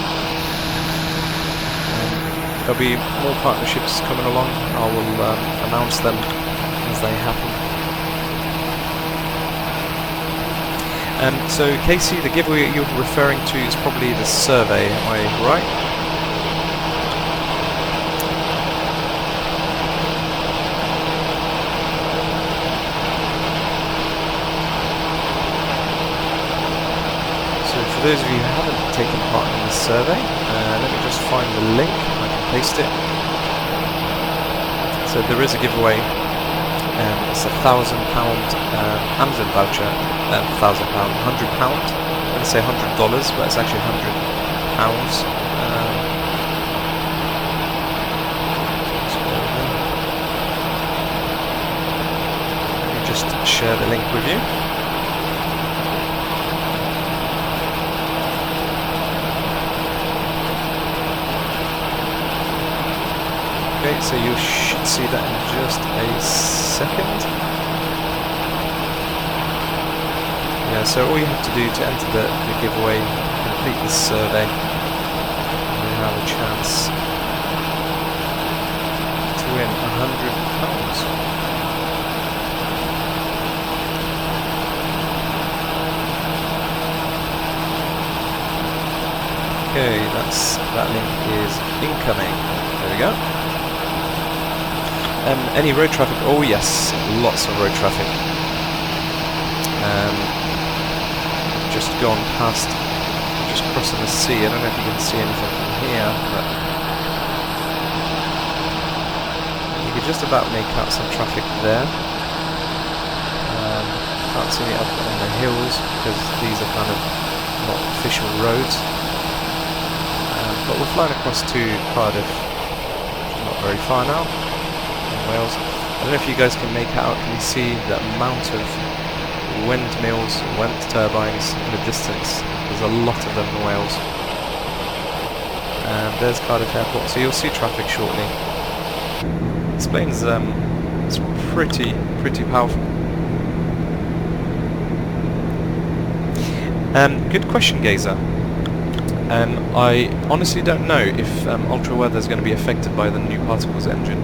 There'll be more partnerships coming along. I will announce them as they happen. So Casey, the giveaway you're referring to is probably the survey, am I right? So for those of you who haven't taken part in the survey, let me just find the link and I can paste it. So there is a giveaway. It's £1,000 Amazon voucher, £1,000, £100. I'm going to say $100, but it's actually £100. Let me just share the link with you. Okay, so you should see that in just a second. Yeah, so all you have to do to enter the giveaway, complete the survey, and you have a chance to win £100. Okay, that link is incoming. There we go. Any road traffic? Oh yes, lots of road traffic. Just gone past, just crossing the sea. I don't know if you can see anything from here, but you could just about make out some traffic there. Can't see it up on the hills because these are kind of not official roads. But we're flying across to Cardiff, which is not very far now. Wales. I don't know if you guys can make out, can you see the amount of windmills, wind turbines in the distance? There's a lot of them in Wales. And there's Cardiff Airport, so you'll see traffic shortly. This plane's it's pretty powerful. Good question, Gazer. I honestly don't know if ultra weather is going to be affected by the new particles engine.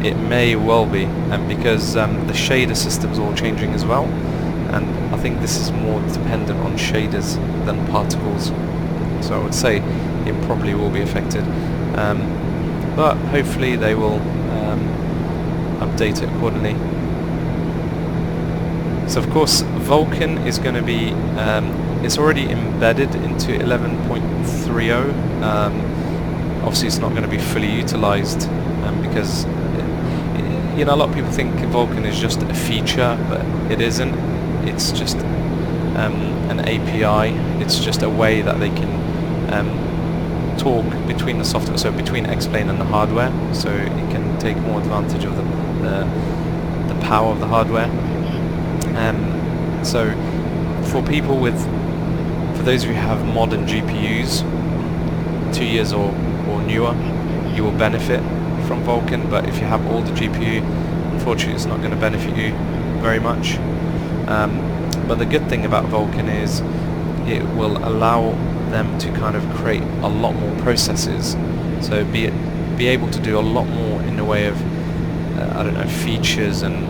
It may well be, because the shader system's all changing as well, and I think this is more dependent on shaders than particles. So I would say it probably will be affected, but hopefully they will update it accordingly. So of course Vulkan is going to be, it's already embedded into 11.30. Obviously it's not going to be fully utilized because you know, a lot of people think Vulkan is just a feature, but it isn't. It's just an API. It's just a way that they can talk between the software, so between X-Plane and the hardware, so it can take more advantage of the power of the hardware. So for people with, for those of you who have modern GPUs, 2 years or newer, you will benefit from Vulkan, but if you have older GPU, unfortunately it's not going to benefit you very much. But the good thing about Vulkan is it will allow them to kind of create a lot more processes, so be able to do a lot more in the way of I don't know, features and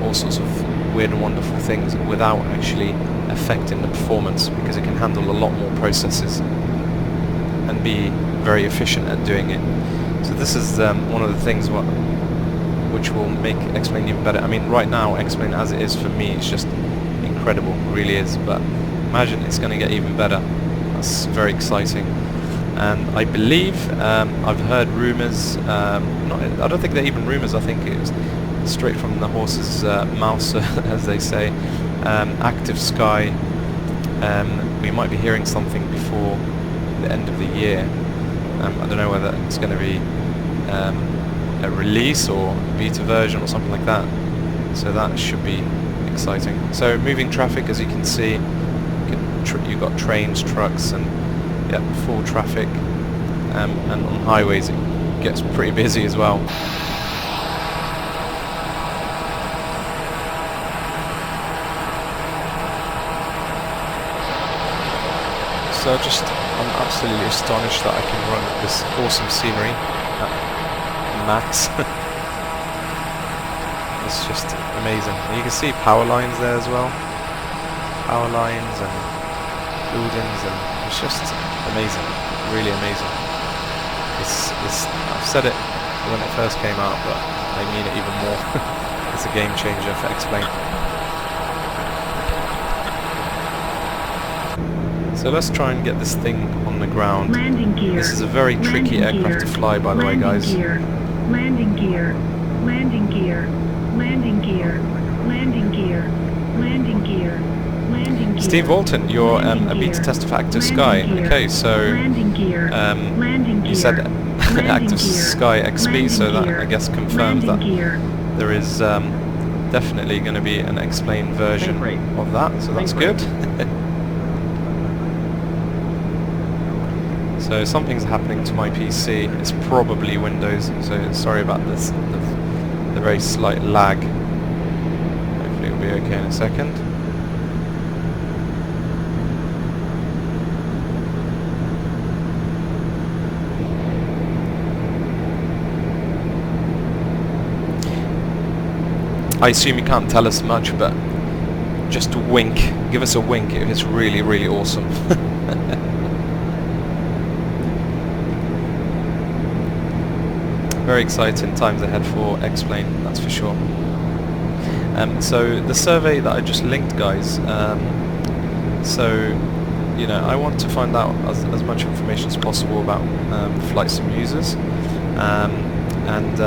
all sorts of weird and wonderful things without actually affecting the performance, because it can handle a lot more processes and be very efficient at doing it. So this is one of the things which will make X-Plane even better. I mean, right now X-Plane as it is for me, it's just incredible, it really is, but imagine it's going to get even better. That's very exciting. And I believe I've heard rumours, I don't think they're even rumours, I think it's straight from the horse's mouth, as they say. Active Sky, we might be hearing something before the end of the year. I don't know whether it's going to be a release or beta version or something like that, so that should be exciting. So moving traffic, as you can see, you've got trains, trucks, and full traffic, and on highways it gets pretty busy as well. So I'm absolutely astonished that I can run this awesome scenery at max. It's just amazing. And you can see power lines there as well. Power lines and buildings, and it's just amazing. Really amazing. I've said it when it first came out, but I mean it even more. It's a game changer for X-Plane. So let's try and get this thing on the ground. Landing gear. This is a very tricky aircraft to fly, by the way, guys. Landing gear. Landing gear. Landing gear. Landing gear. Landing gear. Landing gear. Steve Walton, you're a beta tester for Active Sky. Okay, so you said Active Sky XP, so that I guess confirms that there is definitely going to be an X-Plane version of that, so that's good. So something's happening to my PC. It's probably Windows, so sorry about this, the very slight lag. Hopefully it'll be okay in a second. I assume you can't tell us much, but just a wink. Give us a wink if it's really, really awesome. Very exciting times ahead for X-Plane, that's for sure. So the survey that I just linked, guys, so you know, I want to find out as much information as possible about flight sim users, and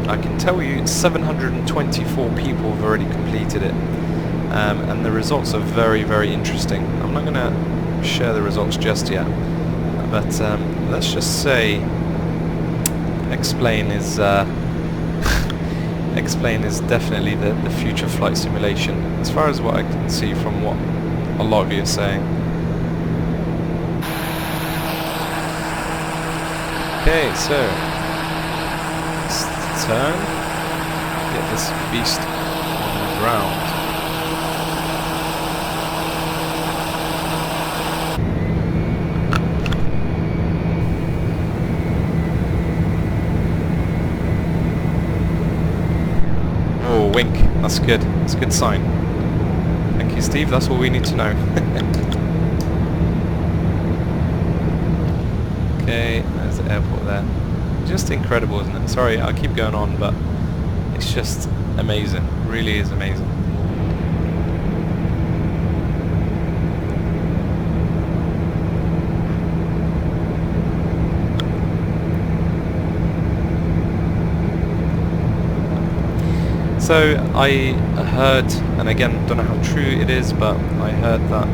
I can tell you 724 people have already completed it, and the results are very, very interesting. I'm not going to share the results just yet, but let's just say X-Plane is X-Plane is definitely the future flight simulation, as far as what I can see from what a lot of you are saying. Okay, so let's turn, get this beast on the ground. Oh, wink. That's good. That's a good sign. Thank you, Steve. That's all we need to know. Okay, there's the airport there. Just incredible, isn't it? Sorry, I'll keep going on, but it's just amazing. It really is amazing. So I heard, and again, don't know how true it is, but I heard that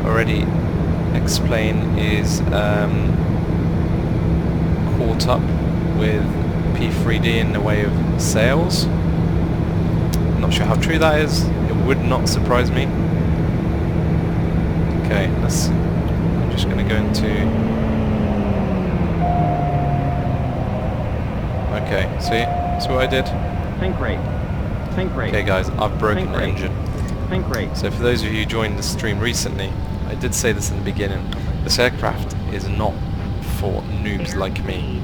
already X-Plane is caught up with P3D in the way of sales. I'm not sure how true that is. It would not surprise me. Okay, I'm just going to go into... Okay, see what I did? Think rate. Think rate. Okay guys, I've broken Think the rate. engine. Think rate. So for those of you who joined the stream recently, I did say this in the beginning, this aircraft is not for noobs like me.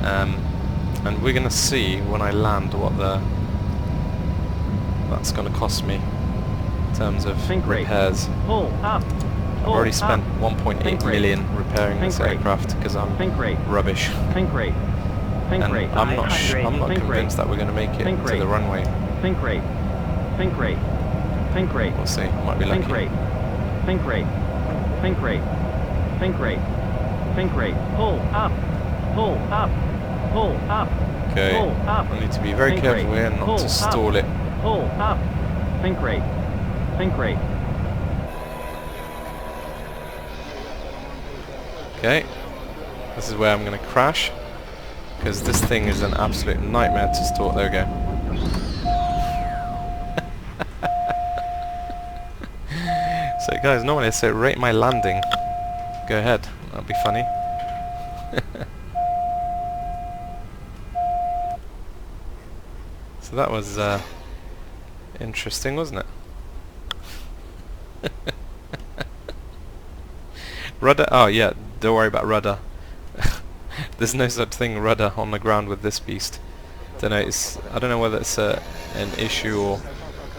And we're going to see when I land what that's going to cost me in terms of repairs. Pull up. I've already spent 1.8 million repairing this aircraft because I'm rubbish. Think rate. Think And rate. I'm not convinced that we're going to make it to the runway. Think rate. Think rate. Think rate. We'll see. Might be lucky. Think rate. Think rate. Think rate. Think rate. Think rate. Pull up. Pull up. Pull up. Okay. Pull up. I need to be very Think careful rate. here not Pull to up. stall it. Pull up. Think rate. Think rate. Okay. This is where I'm going to crash, because this thing is an absolute nightmare to stall. There we go. So guys, normally I say rate my landing. Go ahead, that'll be funny. So that was interesting, wasn't it? Rudder? Oh yeah, don't worry about rudder. There's no such thing rudder on the ground with this beast. Don't know. I don't know whether it's an issue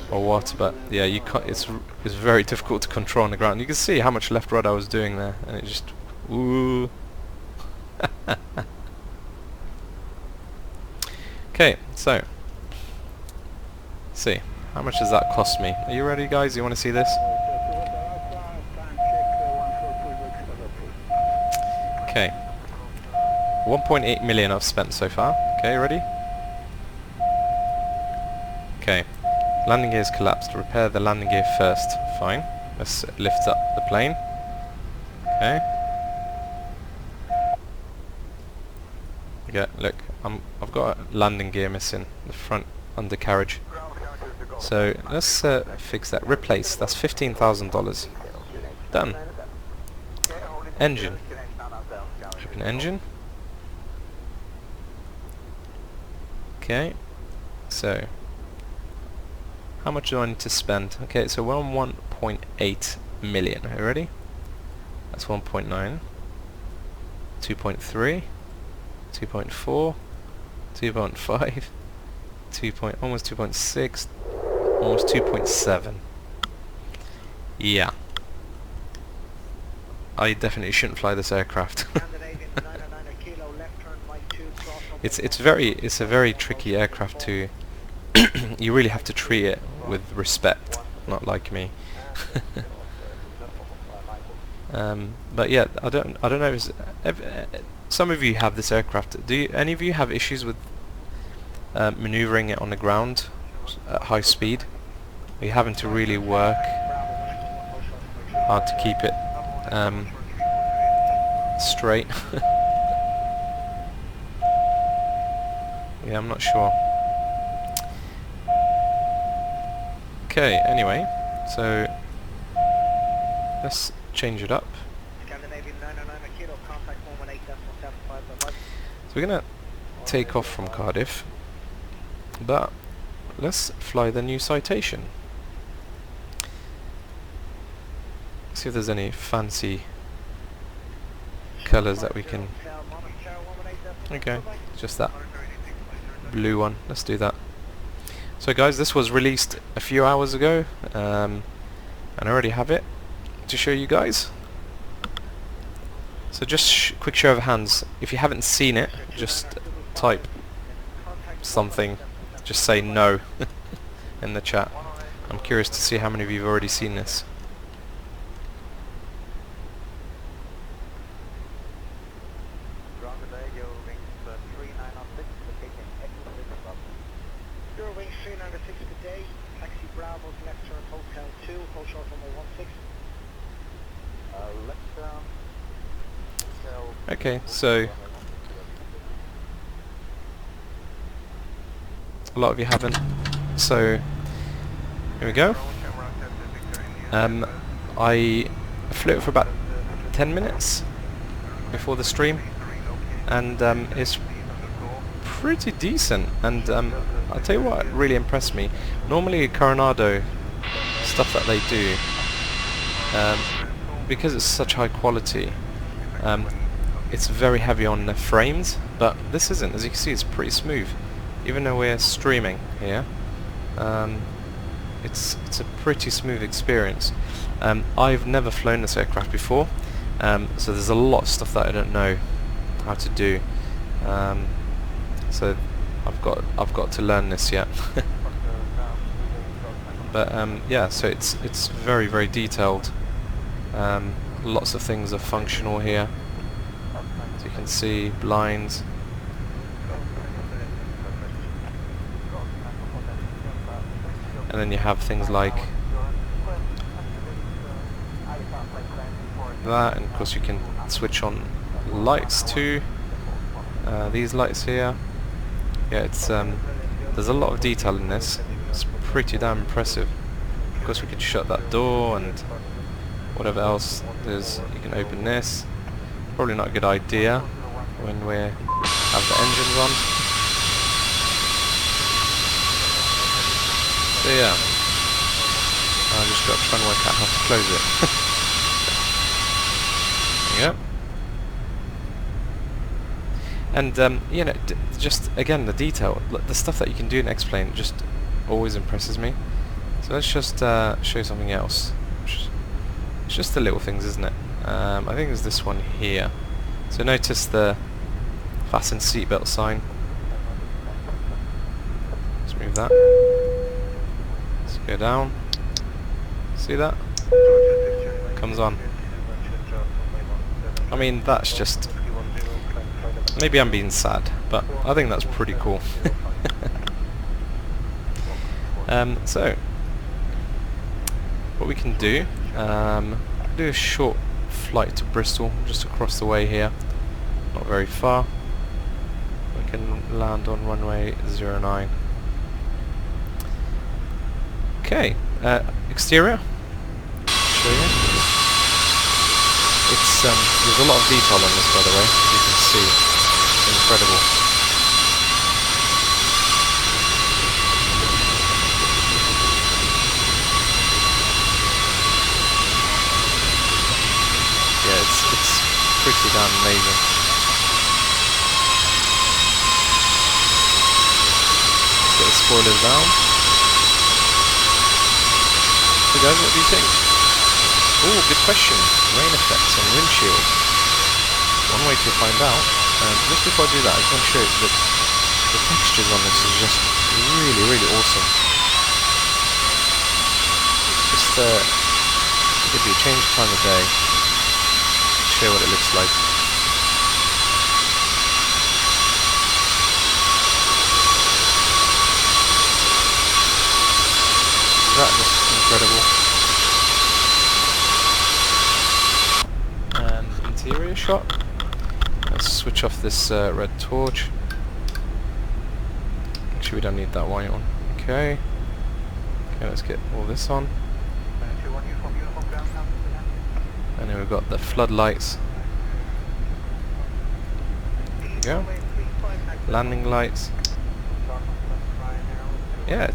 or what, but yeah, you can't. It's very difficult to control on the ground. You can see how much left rudder I was doing there, and it just ooh. Okay, so see how much does that cost me? Are you ready, guys? You want to see this? Okay, 1.8 million I've spent so far. Okay, ready? Okay, landing gear's collapsed. Repair the landing gear first. Fine. Let's lift up the plane. Okay. Yeah, look, I've got a landing gear missing, the front undercarriage. So let's fix that. Replace. That's $15,000. Done. Engine. Open engine. Okay. So how much do I need to spend? Okay, so we're on 1.8 million. Are you ready? That's 1.9. 2.3. 2.4, 2.5, almost 2.6, almost 2.7. Yeah. I definitely shouldn't fly this aircraft. It's a very tricky aircraft to you really have to treat it with respect, not like me. But yeah, I don't know. Some of you have this aircraft. Do any of you have issues with maneuvering it on the ground at high speed? Are you having to really work hard to keep it straight? Yeah, I'm not sure. Okay, anyway, so let's change it up. So we're gonna take off from Cardiff, but let's fly the new Citation. See if there's any fancy colours that we can. Okay, just that blue one. Let's do that. So guys, this was released a few hours ago, and I already have it to show you guys. So just quick show of hands. If you haven't seen it, just type something. Just say no in the chat. I'm curious to see how many of you have already seen this. Okay, so a lot of you haven't, so here we go. I flew it for about 10 minutes before the stream, and it's pretty decent, and I'll tell you what really impressed me. Normally Coronado stuff that they do, because it's such high quality, it's very heavy on the frames, but this isn't. As you can see, it's pretty smooth. Even though we're streaming here, it's a pretty smooth experience. I've never flown this aircraft before, so there's a lot of stuff that I don't know how to do. So I've got to learn this yet. But yeah, so it's very, very detailed. Lots of things are functional here. As you can see, blinds. And then you have things like that, and of course you can switch on lights too. These lights here. Yeah, it's there's a lot of detail in this. It's pretty damn impressive. Of course we can shut that door and whatever else there's. You can open this. Probably not a good idea when we have the engines on. So yeah, I just got to try and work out how to close it. And you know, just again the detail, the stuff that you can do in X-Plane just always impresses me. So let's just show something else. It's just the little things, isn't it? I think there's this one here. So notice the fasten seatbelt sign. Let's move that. Let's go down. See that? Comes on. I mean, that's just... Maybe I'm being sad, but I think that's pretty cool. So, what we can do, do a short flight to Bristol, just across the way here, not very far. We can land on runway 09. Okay, exterior, show you. It's there's a lot of detail on this, by the way, as you can see. It's incredible. Yeah, it's pretty damn amazing. Let's get the spoilers down. So guys, what do you think? Oh, good question. Rain effects on windshield. One way to find out. Just before I do that, I just want to show you that the textures on this is just really, really awesome. Just give you a change of time of day. Show what it looks like. That is incredible. Interior shot. Let's switch off this red torch. Actually, we don't need that white one. Okay. Okay, let's get all this on. And then we've got the floodlights. There we go. Landing lights. Yeah,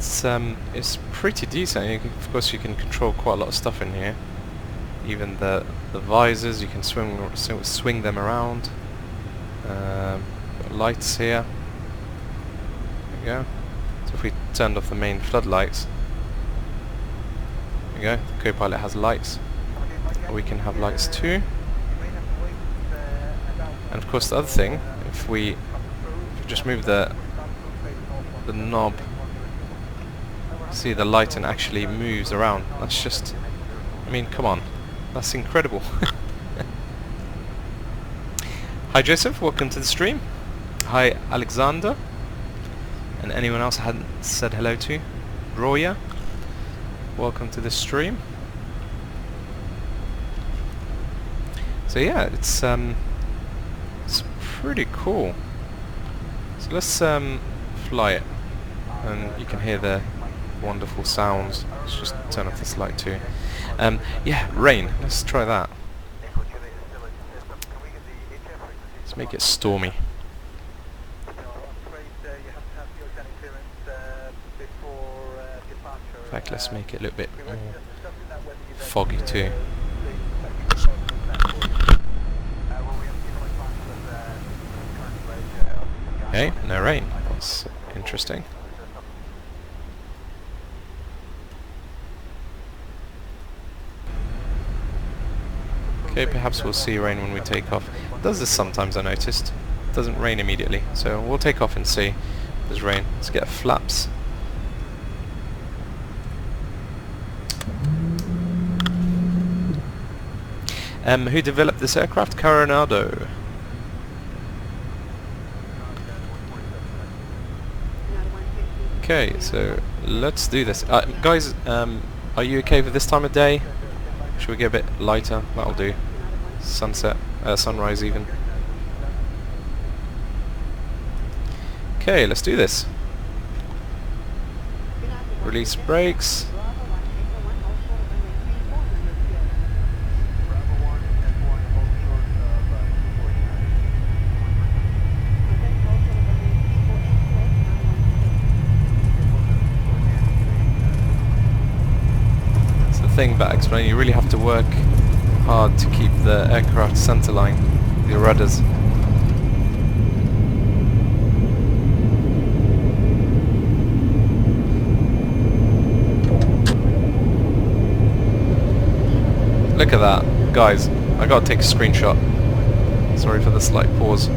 it's pretty decent. Of course, you can control quite a lot of stuff in here. Even the visors, you can swing them around. Got lights here. There we go. So if we turned off the main floodlights, there we go. The co-pilot has lights. Or we can have lights too. And of course, the other thing, if we just move the knob, see the light and actually moves around. That's just, I mean, come on. That's incredible. Hi Joseph, welcome to the stream. Hi Alexander. And anyone else I hadn't said hello to. Roya, welcome to the stream. So yeah, it's pretty cool. So let's fly it. And you can hear the wonderful sounds. Let's just turn off this light too. Yeah, rain. Let's try that. Let's make it stormy. In fact, let's make it a little bit more foggy too. Okay, no rain. That's interesting. Okay, perhaps we'll see rain when we take off. It does this sometimes, I noticed. It doesn't rain immediately, so we'll take off and see if there's rain. Let's get flaps. Who developed this aircraft? Coronado. Okay, so let's do this. Guys, are you okay for this time of day? Should we get a bit lighter? That'll do. Sunset, sunrise even. Okay, let's do this. Release brakes. Thing about X-Plane, you really have to work hard to keep the aircraft centerline with your rudders. Look at that. Guys, I gotta take a screenshot. Sorry for the slight pause.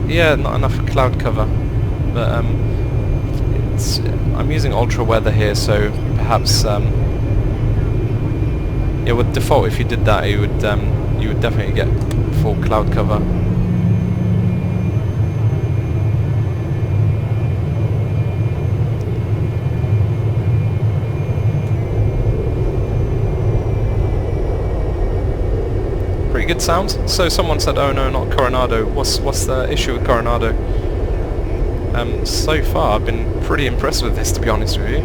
Yeah, not enough cloud cover, but I'm using ultra weather here, so perhaps yeah, with default, if you did that, you would definitely get full cloud cover. Pretty good sound. So someone said, "Oh no, not Coronado." What's the issue with Coronado? So far, I've been pretty impressed with this, to be honest with you.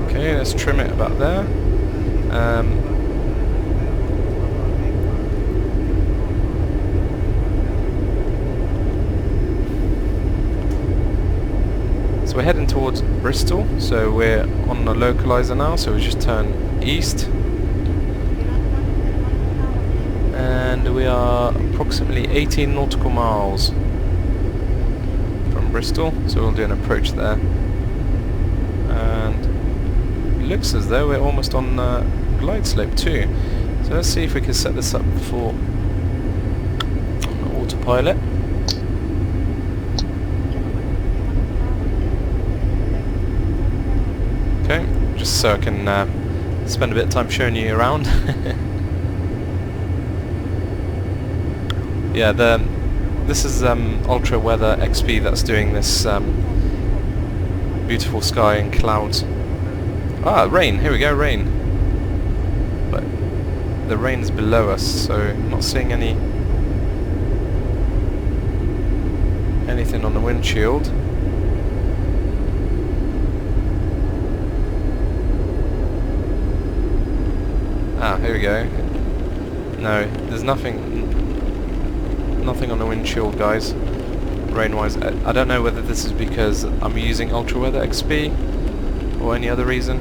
Okay, let's trim it about there. So we're heading towards Bristol, so we're on the localizer now, so we just turn east. And we are approximately 18 nautical miles from Bristol, so we'll do an approach there. And it looks as though we're almost on glide slope too. So let's see if we can set this up for autopilot. Okay, just so I can spend a bit of time showing you around. Yeah, this is Ultra Weather XP that's doing this beautiful sky and clouds. Ah, rain, here we go, rain. But the rain's below us, so I'm not seeing anything on the windshield. Ah, here we go. No, there's nothing on the windshield, guys. Rain-wise, I don't know whether this is because I'm using Ultra Weather XP or any other reason.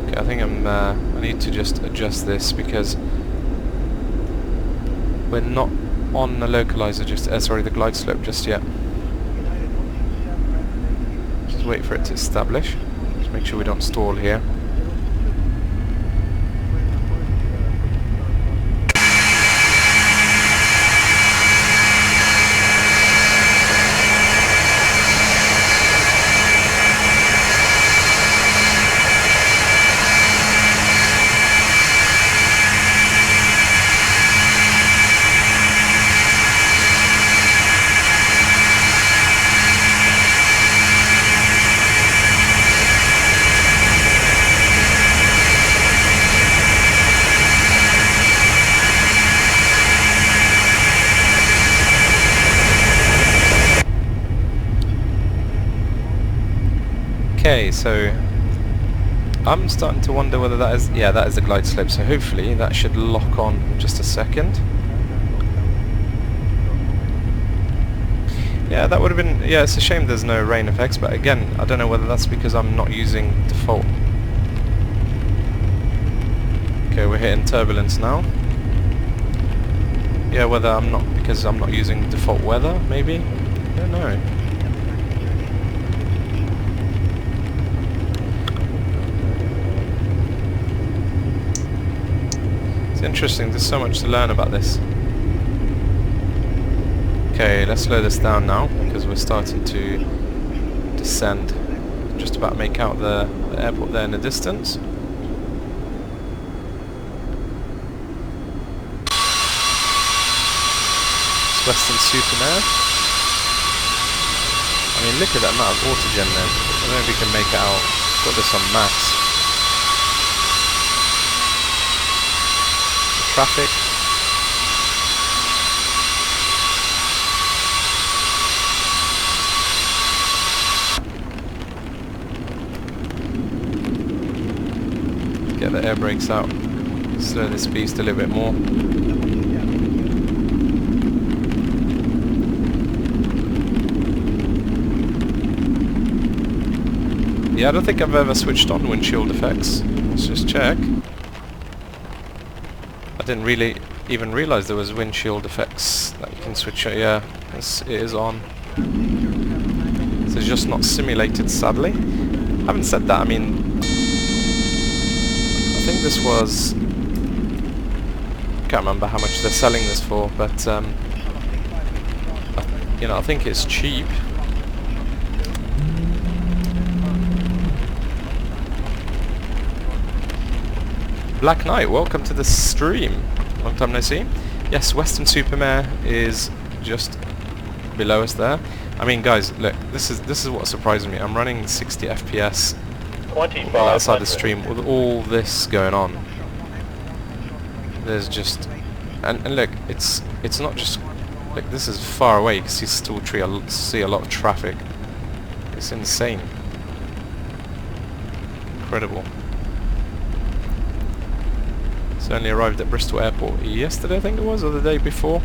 Okay, I think I need to just adjust this because we're not on the localizer just sorry, the glide slope just yet. Just wait for it to establish. Just make sure we don't stall here. Okay, so I'm starting to wonder whether that is, yeah, that is the glide slope, so hopefully that should lock on in just a second. Yeah, that would have been, yeah, it's a shame there's no rain effects, but again, I don't know whether that's because I'm not using default. Okay, we're hitting turbulence now. Yeah, whether because I'm not using default weather, maybe? I don't know. It's interesting, there's so much to learn about this. Okay, let's slow this down now, because we're starting to descend. Just about make out the airport there in the distance. It's Western Supermare. I mean, look at that amount of autogen there. I don't know if we can make it out. Got this on max. Traffic. get the air brakes out. Slow this beast a little bit more. Yeah, I don't think I've ever switched on windshield effects. Let's just check. I didn't really even realise there was windshield effects that you can switch on. Yeah, it is on. So it's just not simulated, sadly. Having said that, I mean, I think this was... I can't remember how much they're selling this for, but you know, I think it's cheap. Black Knight, welcome to the stream. Long time no see. Yes, Western Supermare is just below us there. I mean, guys, look, this is what surprises me. I'm running 60 FPS well outside the stream with all this going on. There's just, and look, it's not just like this is far away. You can still see a lot of traffic. It's insane, incredible. So only arrived at Bristol Airport yesterday, I think it was, or the day before.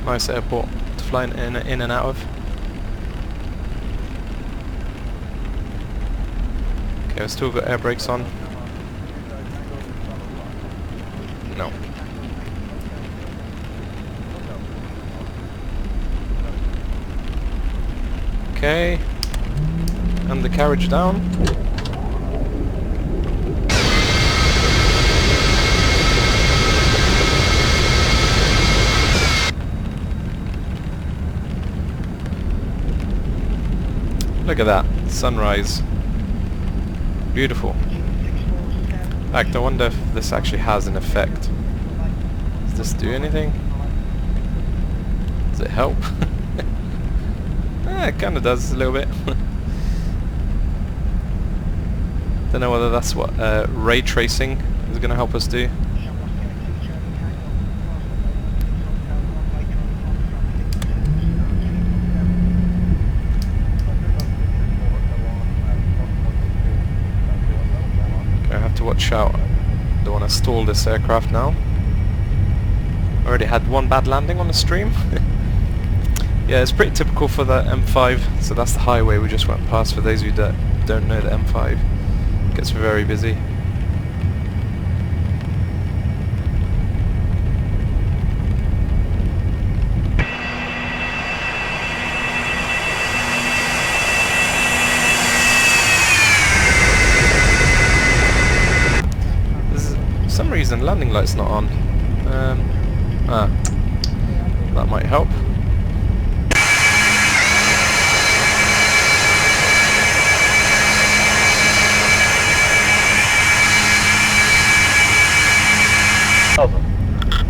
Nice airport to fly in and out of. Okay, I've still got air brakes on. No. Okay. And the carriage down. Look at that, sunrise. Beautiful. In fact, I wonder if this actually has an effect. Does this do anything? Does it help? It kind of does a little bit. Don't know whether that's what ray tracing is going to help us do. Watch out, don't want to stall this aircraft now. Already had one bad landing on the stream. Yeah, it's pretty typical for the M5, so that's the highway we just went past. For those of you that don't know, the M5 gets very busy. For some reason landing light's not on. That might help.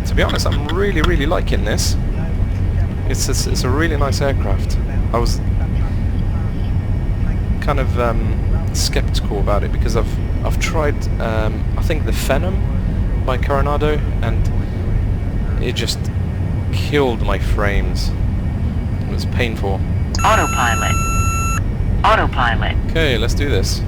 To be honest, I'm really liking this. It's a really nice aircraft. I was kind of skeptical about it because I've tried I think the Phenom by Coronado, and it just killed my frames. It was painful. Autopilot. Autopilot. Okay, let's do this.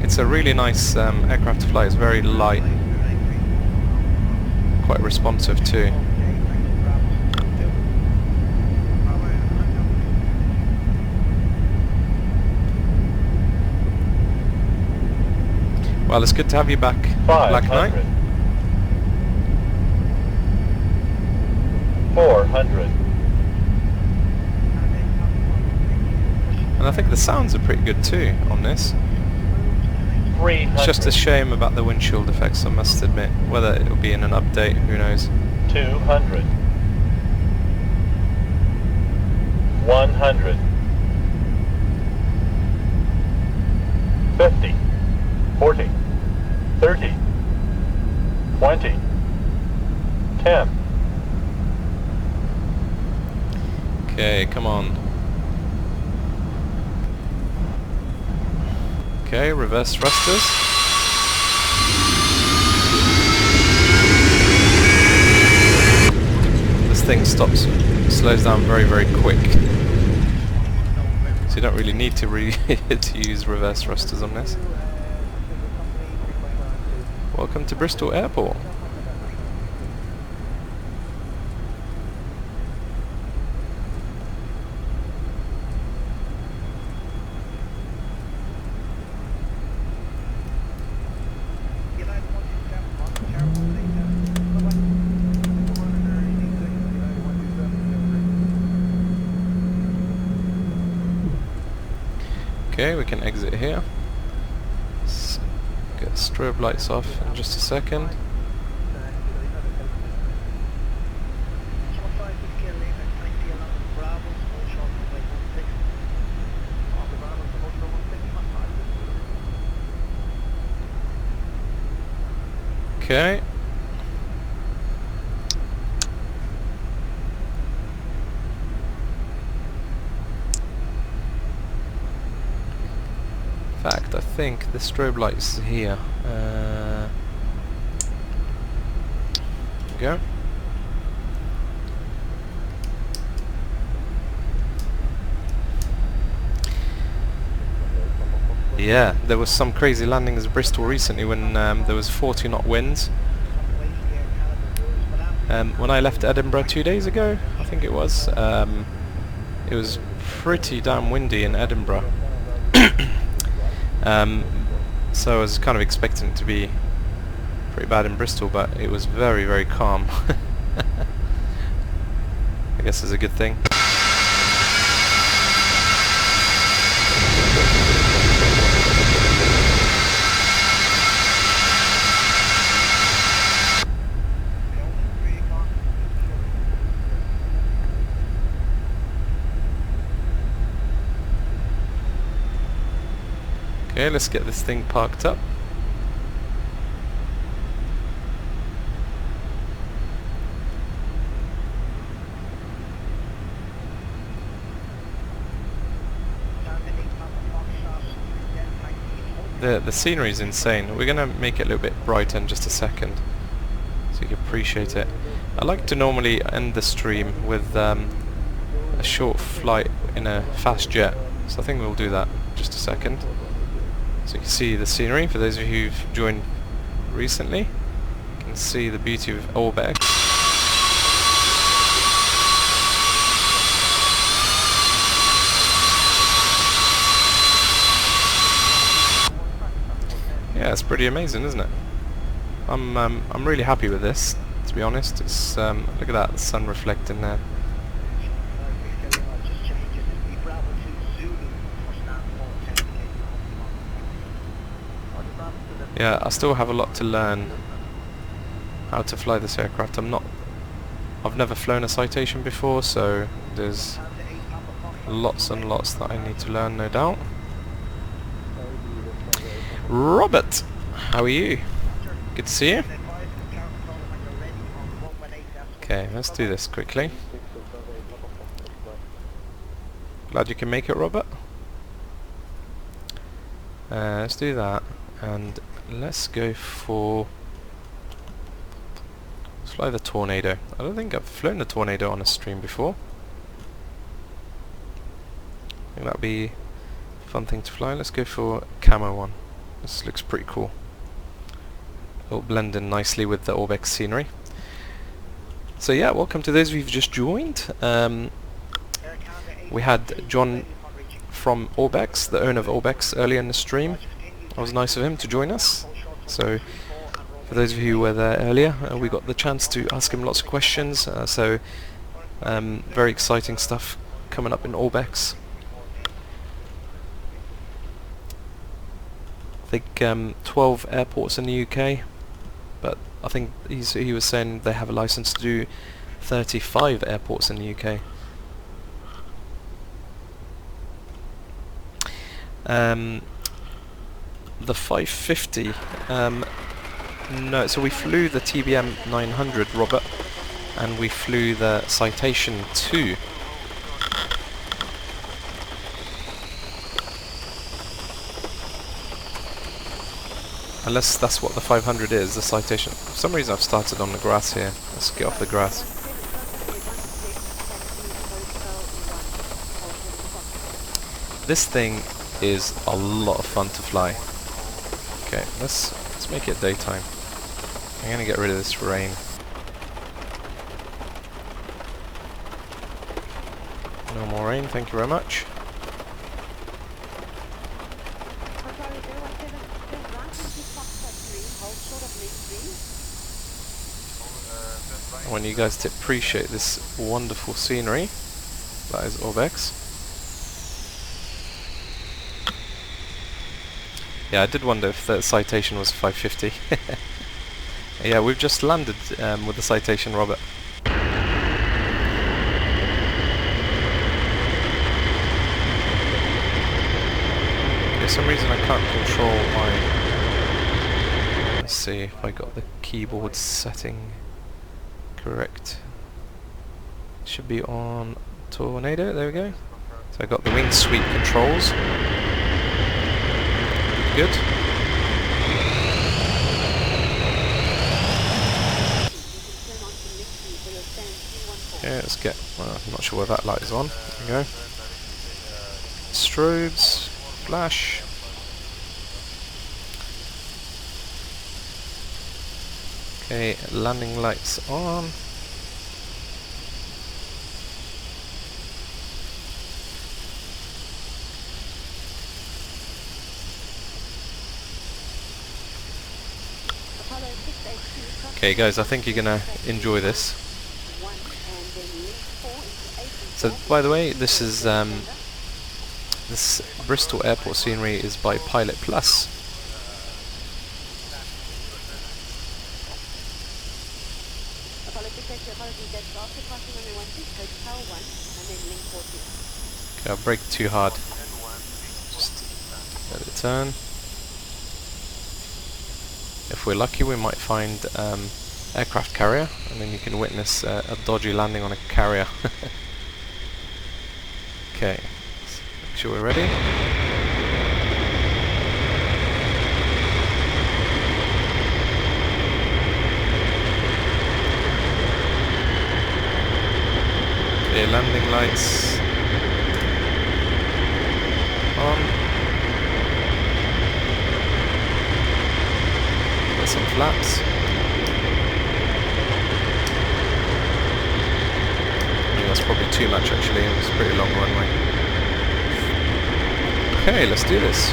It's a really nice aircraft to fly. It's very light, quite responsive too. Well, it's good to have you back, Black Knight. 400. And I think the sounds are pretty good too on this. 300. It's just a shame about the windshield effects, I must admit. Whether it'll be in an update, who knows. 200. 100. 50. 40. 30. 20. 10. Okay, come on. Okay, reverse thrusters. thing slows down very, very quick. So you don't really need to to use reverse thrusters on this. Welcome to Bristol Airport. Okay, we can exit here. Get strobe lights off in just a second. Okay. In fact, I think the strobe light is here. There we go. Yeah, there was some crazy landings in Bristol recently when there was 40 knot winds. When I left Edinburgh 2 days ago, I think it was pretty damn windy in Edinburgh. So I was kind of expecting it to be pretty bad in Bristol, but it was very, very calm. I guess it's a good thing. Okay, let's get this thing parked up. The scenery is insane. We're gonna make it a little bit brighter in just a second, so you can appreciate it. I like to normally end the stream with a short flight in a fast jet, so I think we'll do that in just a second. So you can see the scenery. For those of you who've joined recently, you can see the beauty of Orbex. Yeah, it's pretty amazing, isn't it? I'm really happy with this, to be honest. It's look at that, the sun reflecting there. Yeah, I still have a lot to learn how to fly this aircraft. I've never flown a Citation before, so there's lots and lots that I need to learn, no doubt. Robert, how are you? Good to see you. Okay, let's do this quickly. Glad you can make it, Robert. Let's do that, and let's go for... let's fly the Tornado. I don't think I've flown the Tornado on a stream before. I think that'd be a fun thing to fly. Let's go for camo one. This looks pretty cool. It'll blend in nicely with the Orbex scenery. So yeah, welcome to those who've just joined. We had John from Orbex, the owner of Orbex, earlier in the stream. It was nice of him to join us. So for those of you who were there earlier, we got the chance to ask him lots of questions. Very exciting stuff coming up in Orbex. I think 12 airports in the UK, but I think he was saying they have a license to do 35 airports in the UK. The 550, no, so we flew the TBM 900, Robert, and we flew the Citation 2. Unless that's what the 500 is, the Citation. For some reason I've started on the grass here. Let's get off the grass. This thing is a lot of fun to fly. Okay, let's make it daytime. I'm gonna get rid of this rain. No more rain, thank you very much. I want you guys to appreciate this wonderful scenery. That is Orbex. Yeah, I did wonder if the citation was 550. Yeah, we've just landed with the citation, Robert. For some reason I can't control my... Let's see if I got the keyboard setting correct. Should be on Tornado, there we go. So I got the wing sweep controls. Good. Okay, let's get, well, I'm not sure where that light is on. There we go. Strobes, flash. Okay, landing lights on. Okay guys, I think you're gonna enjoy this. So by the way, this is this Bristol airport scenery is by Pilot Plus. Okay, I'll brake too hard. Just let it turn. If we're lucky, we might find aircraft carrier, and then you can witness a dodgy landing on a carrier. Okay, let's make sure we're ready. Okay, landing lights on. Got some flaps. That's probably too much actually, it was a pretty long runway. Okay, let's do this.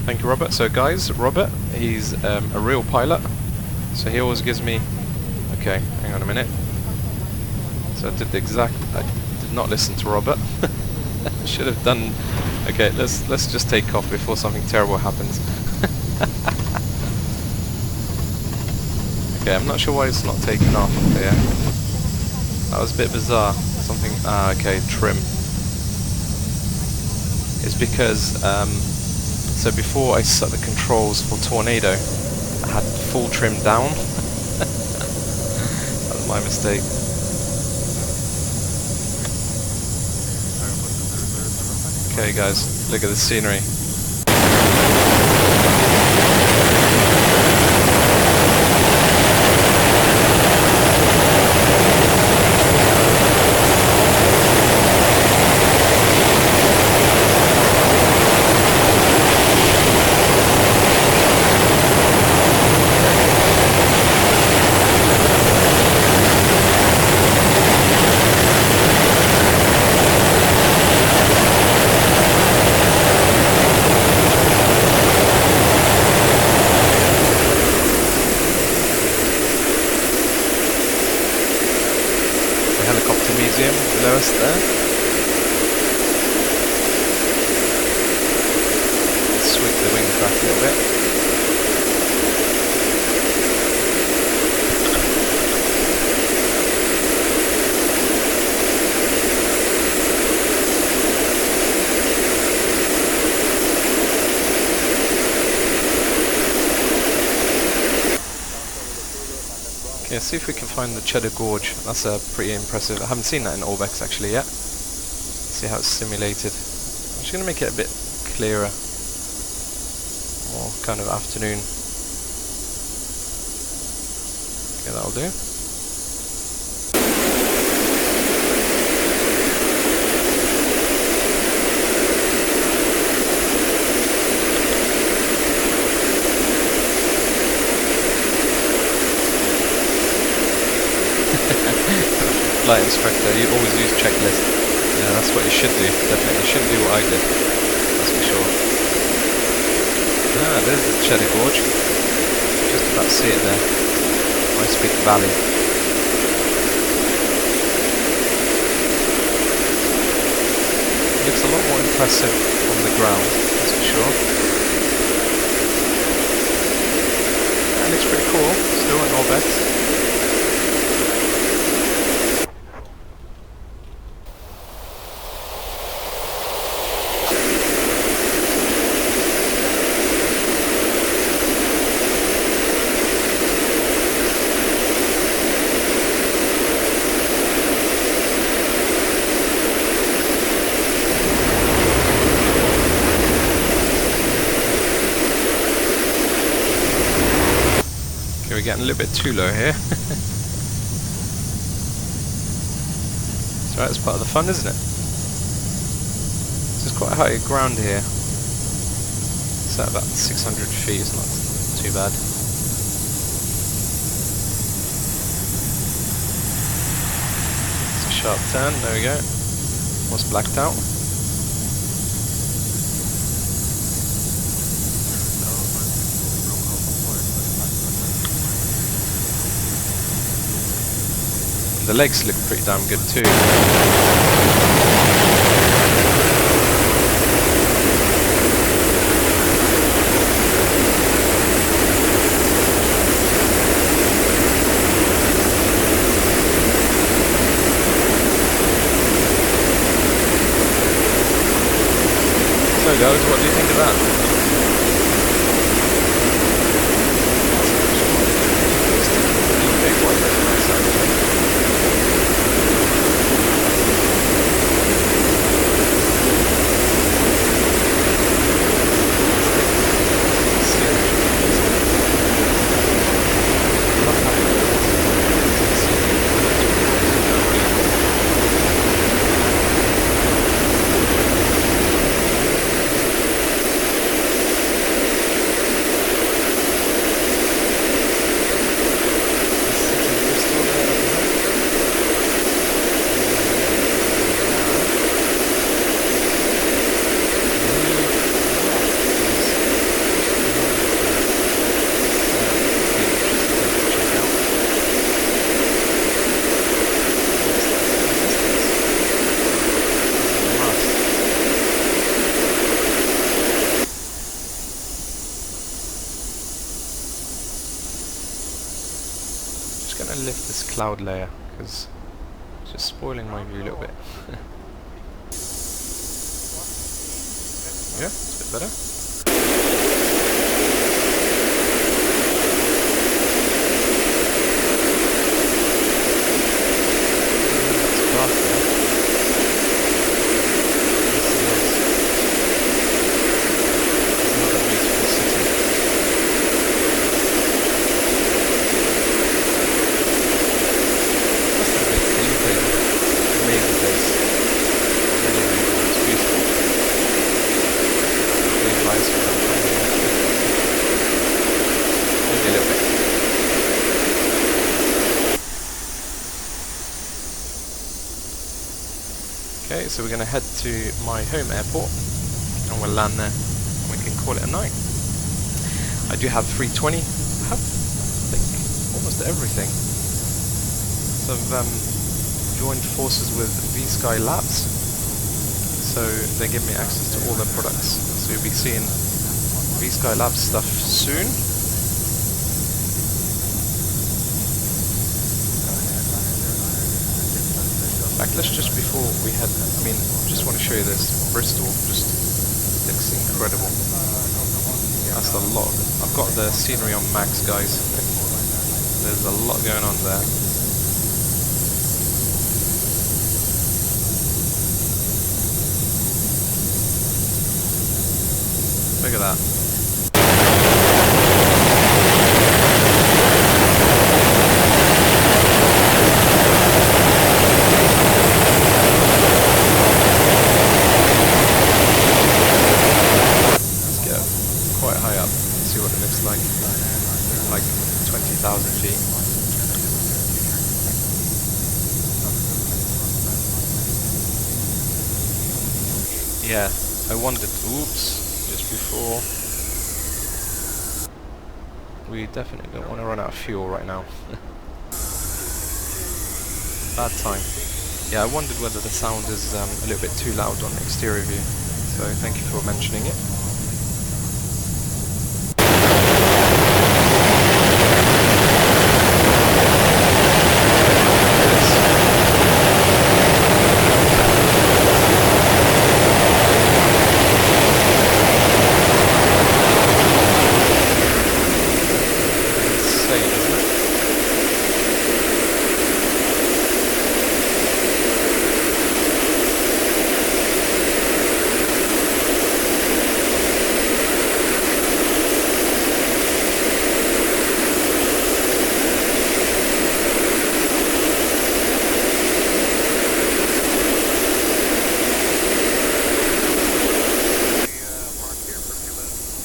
Thank you, Robert. So guys, Robert, he's a real pilot, so he always gives me... Okay, hang on a minute. So I did the exact... I did not listen to Robert. I should have done... Okay, let's just take off before something terrible happens. Okay, I'm not sure why it's not taking off here. That was a bit bizarre. Something... okay, trim. It's because... so before I set the controls for Tornado, I had full trim down. That was my mistake. Okay guys, look at the scenery. Helicopter museum below us there. Sweep the wings back a little bit. Yeah, see if we can find the Cheddar Gorge. That's pretty impressive. I haven't seen that in Orbex actually yet. See how it's simulated. I'm just going to make it a bit clearer, more kind of afternoon. Okay, that'll do. Flight instructor, you always use checklist. Yeah, that's what you should do, definitely. You shouldn't do what I did, that's for sure. Ah, there's the Cheddar Gorge. Just about to see it there. Nice big valley. It looks a lot more impressive on the ground, that's for sure. Yeah, it looks pretty cool, still in orbit. We're getting a little bit too low here. It's right, it's part of the fun, isn't it? This is quite high ground here. It's at about 600 feet, it's not too bad. It's a sharp turn, there we go. Almost blacked out. The legs look pretty damn good too. So guys, what do you think of that? Just going to lift this cloud layer because it's just spoiling my view a little bit. Yeah, it's a bit better. It's dark there. It's another beautiful city. Must have been amazing place. Really amazing. It's beautiful. Big lights for them coming in. Maybe a little bit. Okay, so we're going to head to my home airport and we'll land there and we can call it a night. I do have 320. I have, I think, almost everything. So I've joined forces with V-Sky Labs, so they give me access to all their products. So you'll be seeing V-Sky Labs stuff soon. In fact, let's just before we head, just want to show you this. Bristol just looks incredible. That's a lot. I've got the scenery on max, guys. There's a lot going on there. that. Let's get quite high up, see what it looks like 20,000 feet. Yeah, I wondered, oops, just before. We definitely don't want to run out of fuel right now. Bad time. Yeah, I wondered whether the sound is a little bit too loud on the exterior view, so thank you for mentioning it.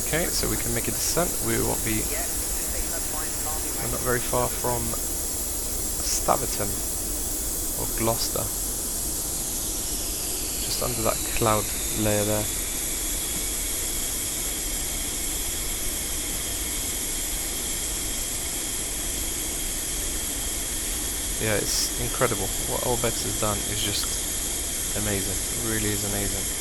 Okay, so we can make a descent. We won't be. We're not very far from Staverton or Gloucester. Just under that cloud layer there. Yeah, it's incredible. What Olbex has done is just amazing. It really is amazing.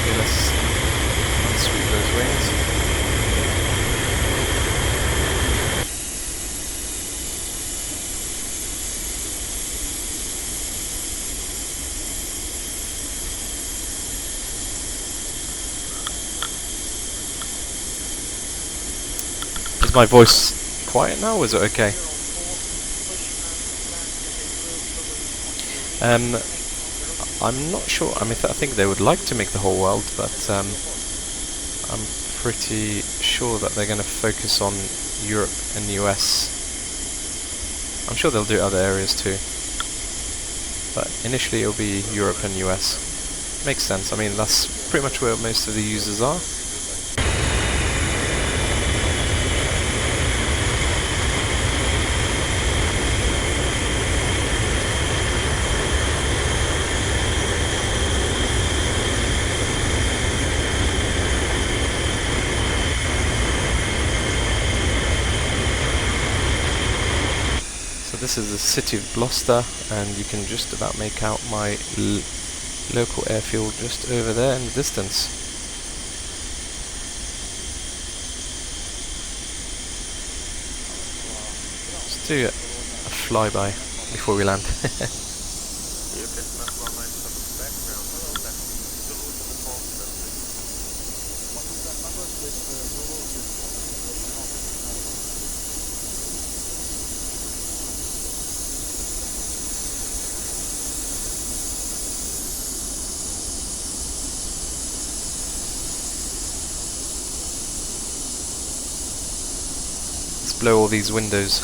Okay, let's unsweep those wings. Is my voice quiet now, or is it okay? I'm not sure. I mean, I think they would like to make the whole world, but I'm pretty sure that they're going to focus on Europe and the US. I'm sure they'll do other areas too, but initially it'll be Europe and US. Makes sense. I mean, that's pretty much where most of the users are. This is the city of Gloucester, and you can just about make out my local airfield just over there in the distance. Let's do a flyby before we land. Blow all these windows.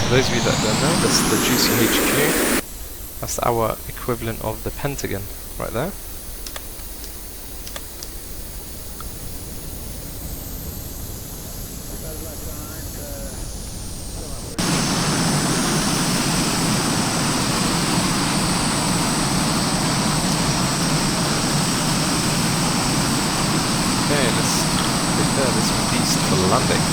For those of you that don't know, that's the Juicy HQ. That's our equivalent of the Pentagon, right there. Okay, let's prepare this beast for landing.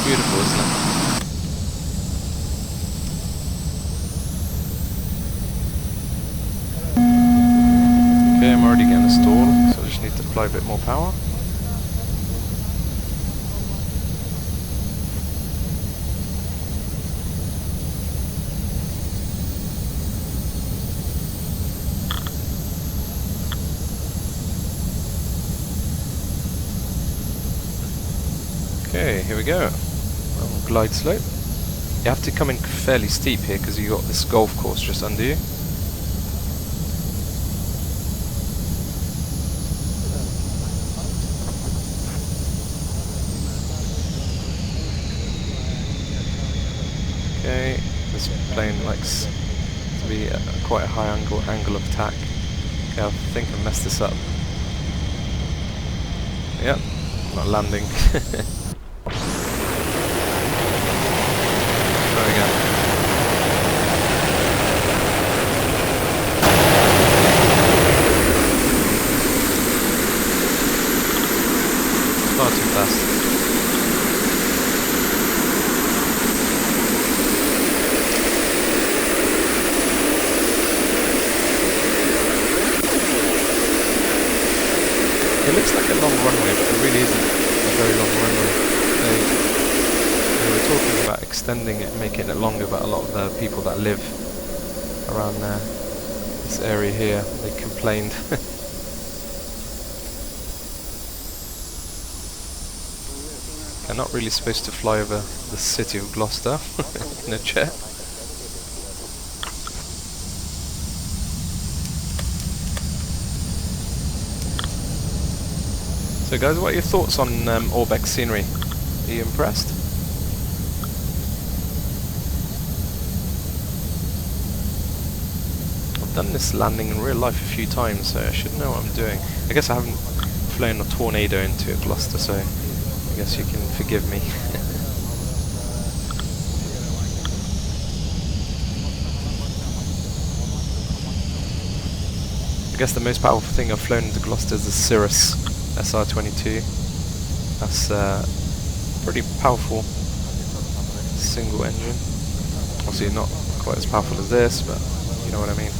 Beautiful, isn't it? Okay, I'm already getting a stall, so I just need to apply a bit more power. Okay, here we go. Glide slope. You have to come in fairly steep here because you got this golf course just under you. Okay, this plane likes to be at quite a high angle of attack. Okay, I think I messed this up. Yep, not landing. Try again. Far too fast. It looks like a long runway, but it really isn't a very long runway. They were talking about extending it, making it longer, but a lot of the people that live around this area here, they complained. They're not really supposed to fly over the city of Gloucester in a jet. So guys, what are your thoughts on Orbeck's scenery? Are you impressed? I've done this landing in real life a few times, so I should know what I'm doing. I guess I haven't flown a Tornado into Gloucester, so I guess you can forgive me. I guess the most powerful thing I've flown into Gloucester is the Cirrus SR22. That's pretty powerful single engine. Obviously not quite as powerful as this, but you know what I mean.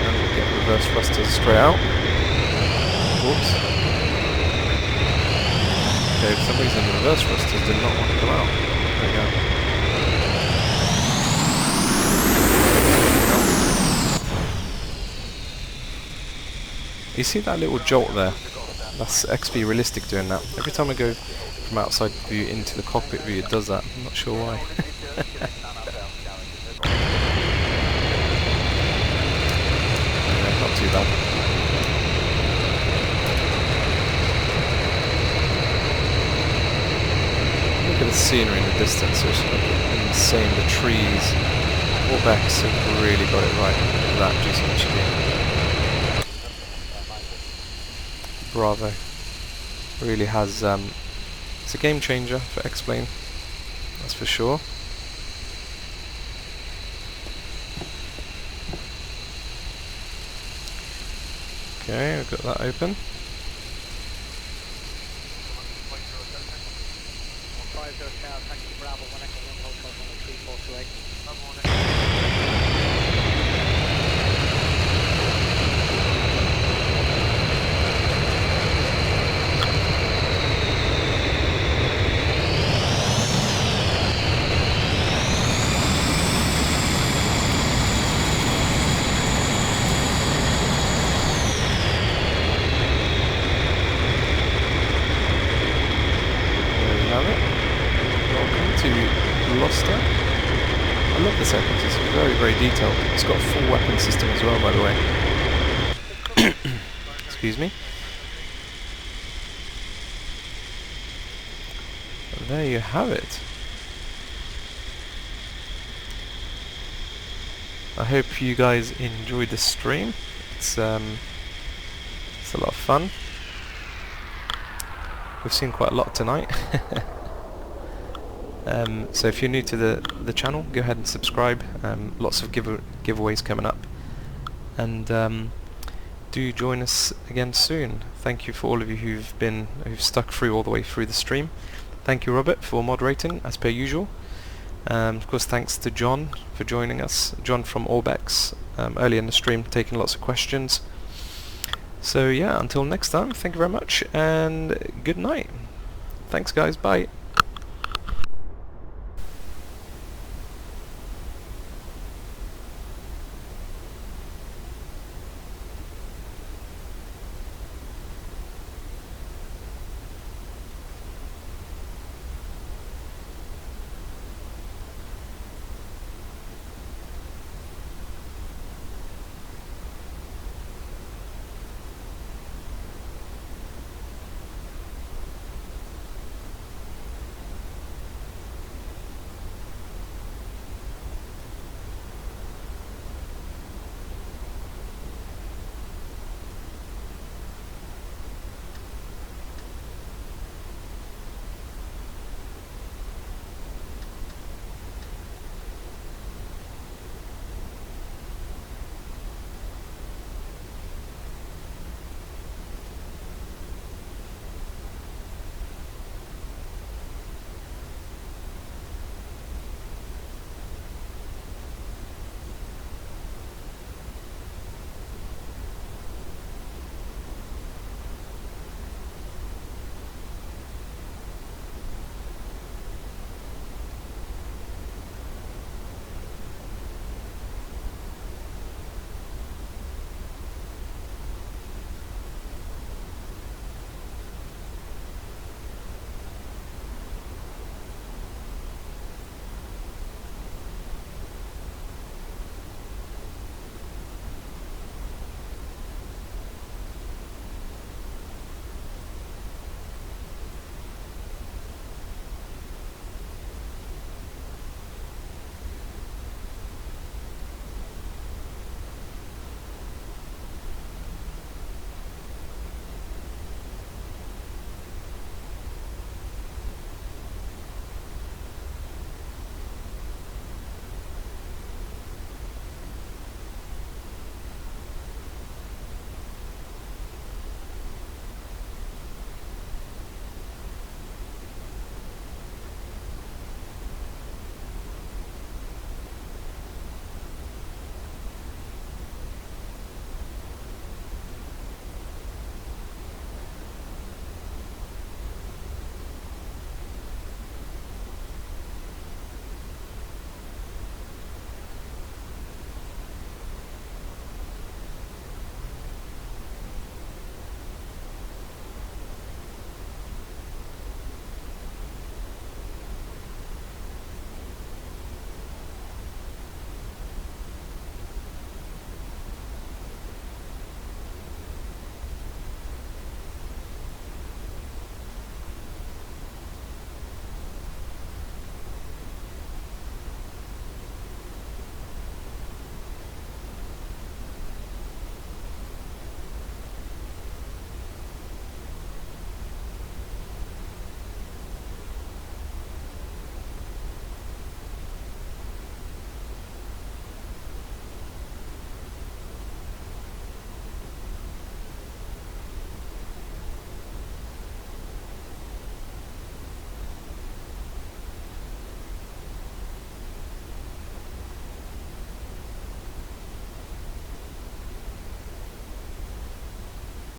And we'll get reverse thrusters straight out. Whoops. Okay, for some reason the reverse thrusters did not want to come out. There we go. You see that little jolt there? That's XP Realistic doing that. Every time I go from outside view into the cockpit view, it does that. I'm not sure why. Yeah, not too bad. Look at the scenery in the distance. It's insane. The trees. Orbeck's have really got it right. Look at that juicy HQ. Bravo. Really has, it's a game changer for X-Plane, that's for sure. Okay, I've got that open. very detailed. It's got a full weapon system as well, by the way. Excuse me. And there you have it. I hope you guys enjoyed the stream. It's a lot of fun. We've seen quite a lot tonight. So if you're new to the channel, go ahead and subscribe. Lots of giveaways coming up, and do join us again soon. Thank you for all of you who've stuck through all the way through the stream. Thank you, Robert, for moderating as per usual. Of course, thanks to John for joining us. John from Orbex, early in the stream, taking lots of questions. So yeah, until next time, thank you very much, and good night. Thanks guys, bye.